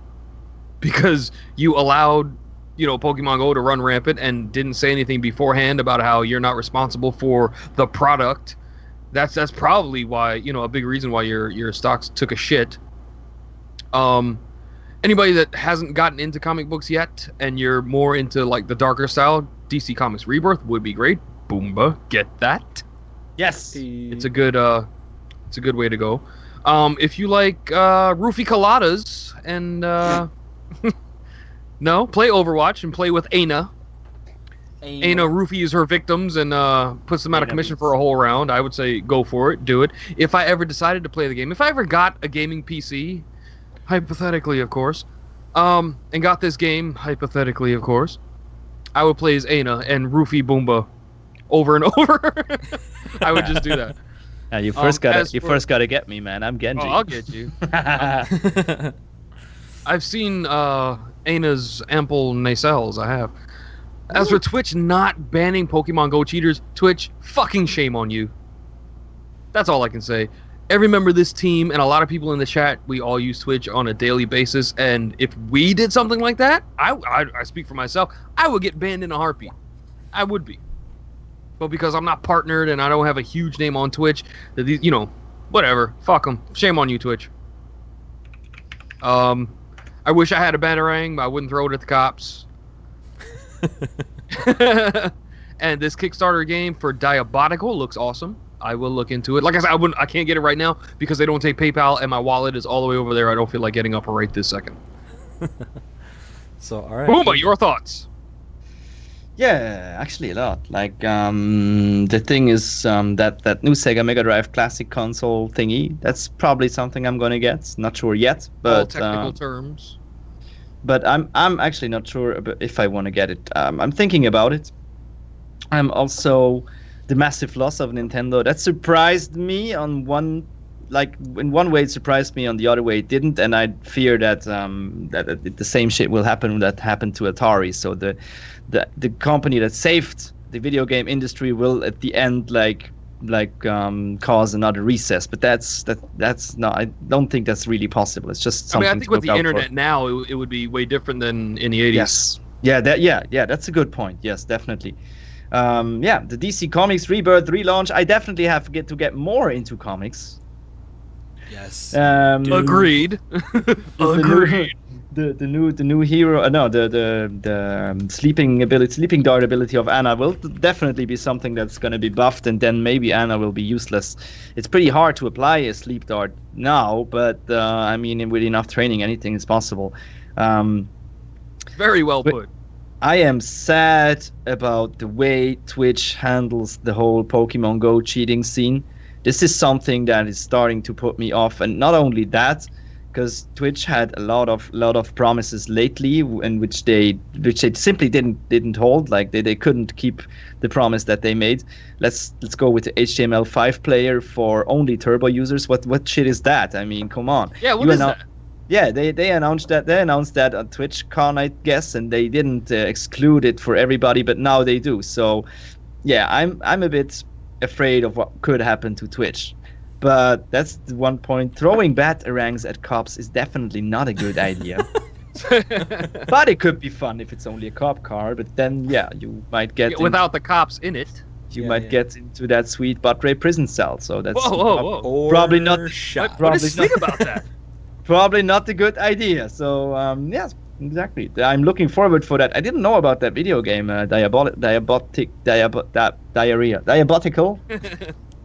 because you allowed, Pokemon Go to run rampant and didn't say anything beforehand about how you're not responsible for the product. That's probably why, a big reason why your stocks took a shit. Anybody that hasn't gotten into comic books yet, and you're more into like the darker style, DC Comics Rebirth would be great. Boomba, get that. Yes. It's a good way to go. If you like roofie coladas and no, play Overwatch and play with Aina. Aina roofies her victims and puts them out of commission for a whole round. I would say go for it, do it. If I ever decided to play the game, if I ever got a gaming PC, hypothetically of course, and got this game, hypothetically of course, I would play as Aina and roofie Boomba over and over. I would just do that. You first gotta get me, man. I'm Genji. Oh, I'll get you. I've seen Aina's ample nacelles. I have. As for Twitch not banning Pokemon Go cheaters, Twitch, fucking shame on you. That's all I can say. Every member of this team and a lot of people in the chat, we all use Twitch on a daily basis, and if we did something like that, I speak for myself, I would get banned in a heartbeat. I would be. But because I'm not partnered and I don't have a huge name on Twitch, that these, whatever, fuck them. Shame on you, Twitch. I wish I had a batarang, but I wouldn't throw it at the cops. And this Kickstarter game for Diabolical looks awesome. I will look into it. Like I said, I can't get it right now because they don't take PayPal, and my wallet is all the way over there. I don't feel like getting up right this second. So, all right. Boomba, your thoughts? Yeah, actually a lot. Like the thing is that new Sega Mega Drive Classic Console thingy. That's probably something I'm gonna get. Not sure yet, but all technical terms. But I'm actually not sure if I want to get it. I'm thinking about it. I'm also the massive loss of Nintendo. That surprised me in one way it surprised me, on the other way it didn't, and I fear that that the same shit will happen that happened to Atari. So the company that saved the video game industry will at the end cause another recess, but that's not. I don't think that's really possible. It's just something. I think with the internet now, it would be way different than in the 80s. Yes. Yeah. That's a good point. Yes, definitely. The DC Comics Rebirth relaunch. I definitely have to get more into comics. Yes. Agreed. Agreed. The new hero, the sleeping dart ability of Anna will definitely be something that's going to be buffed, and then maybe Anna will be useless. It's pretty hard to apply a sleep dart now, but I mean, with enough training, anything is possible. Very well put. I am sad about the way Twitch handles the whole Pokemon Go cheating scene. This is something that is starting to put me off, and not only that, because Twitch had a lot of promises lately, in which they simply didn't hold. Like they couldn't keep the promise that they made. Let's go with the HTML5 player for only turbo users. What shit is that? I mean, come on. Yeah, what is that? Yeah, they announced that on TwitchCon, I guess, and they didn't exclude it for everybody, but now they do. So, yeah, I'm a bit afraid of what could happen to Twitch. But that's the one point. Throwing batarangs at cops is definitely not a good idea. But it could be fun if it's only a cop car. But then, yeah, you might get without the cops in it. You might get into that sweet butt ray prison cell. So that's whoa. Probably not. What is sweet about that? Probably not a good idea. So yes, exactly. I'm looking forward for that. I didn't know about that video game, Diabotical.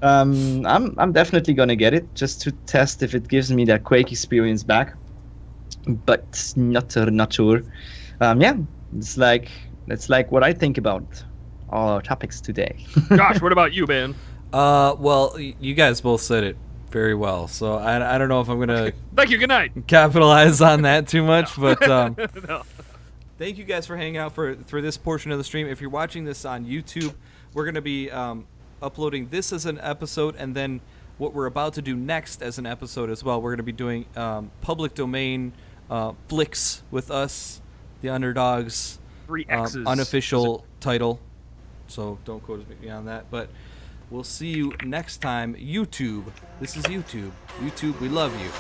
I'm definitely gonna get it just to test if it gives me that Quake experience back. But not sure. Yeah, it's like what I think about all our topics today. Josh, what about you, man? Well, you guys both said it very well, so I don't know if I'm gonna thank you. Good night. Capitalize on that too much, but No. Thank you guys for hanging out for this portion of the stream. If you're watching this on YouTube, we're gonna be uploading this as an episode, and then what we're about to do next as an episode as well. We're gonna be doing public domain flicks with us, the Underdogs, 3 X's. unofficial title. So don't quote me on that, but. We'll see you next time. YouTube. This is YouTube. YouTube, we love you.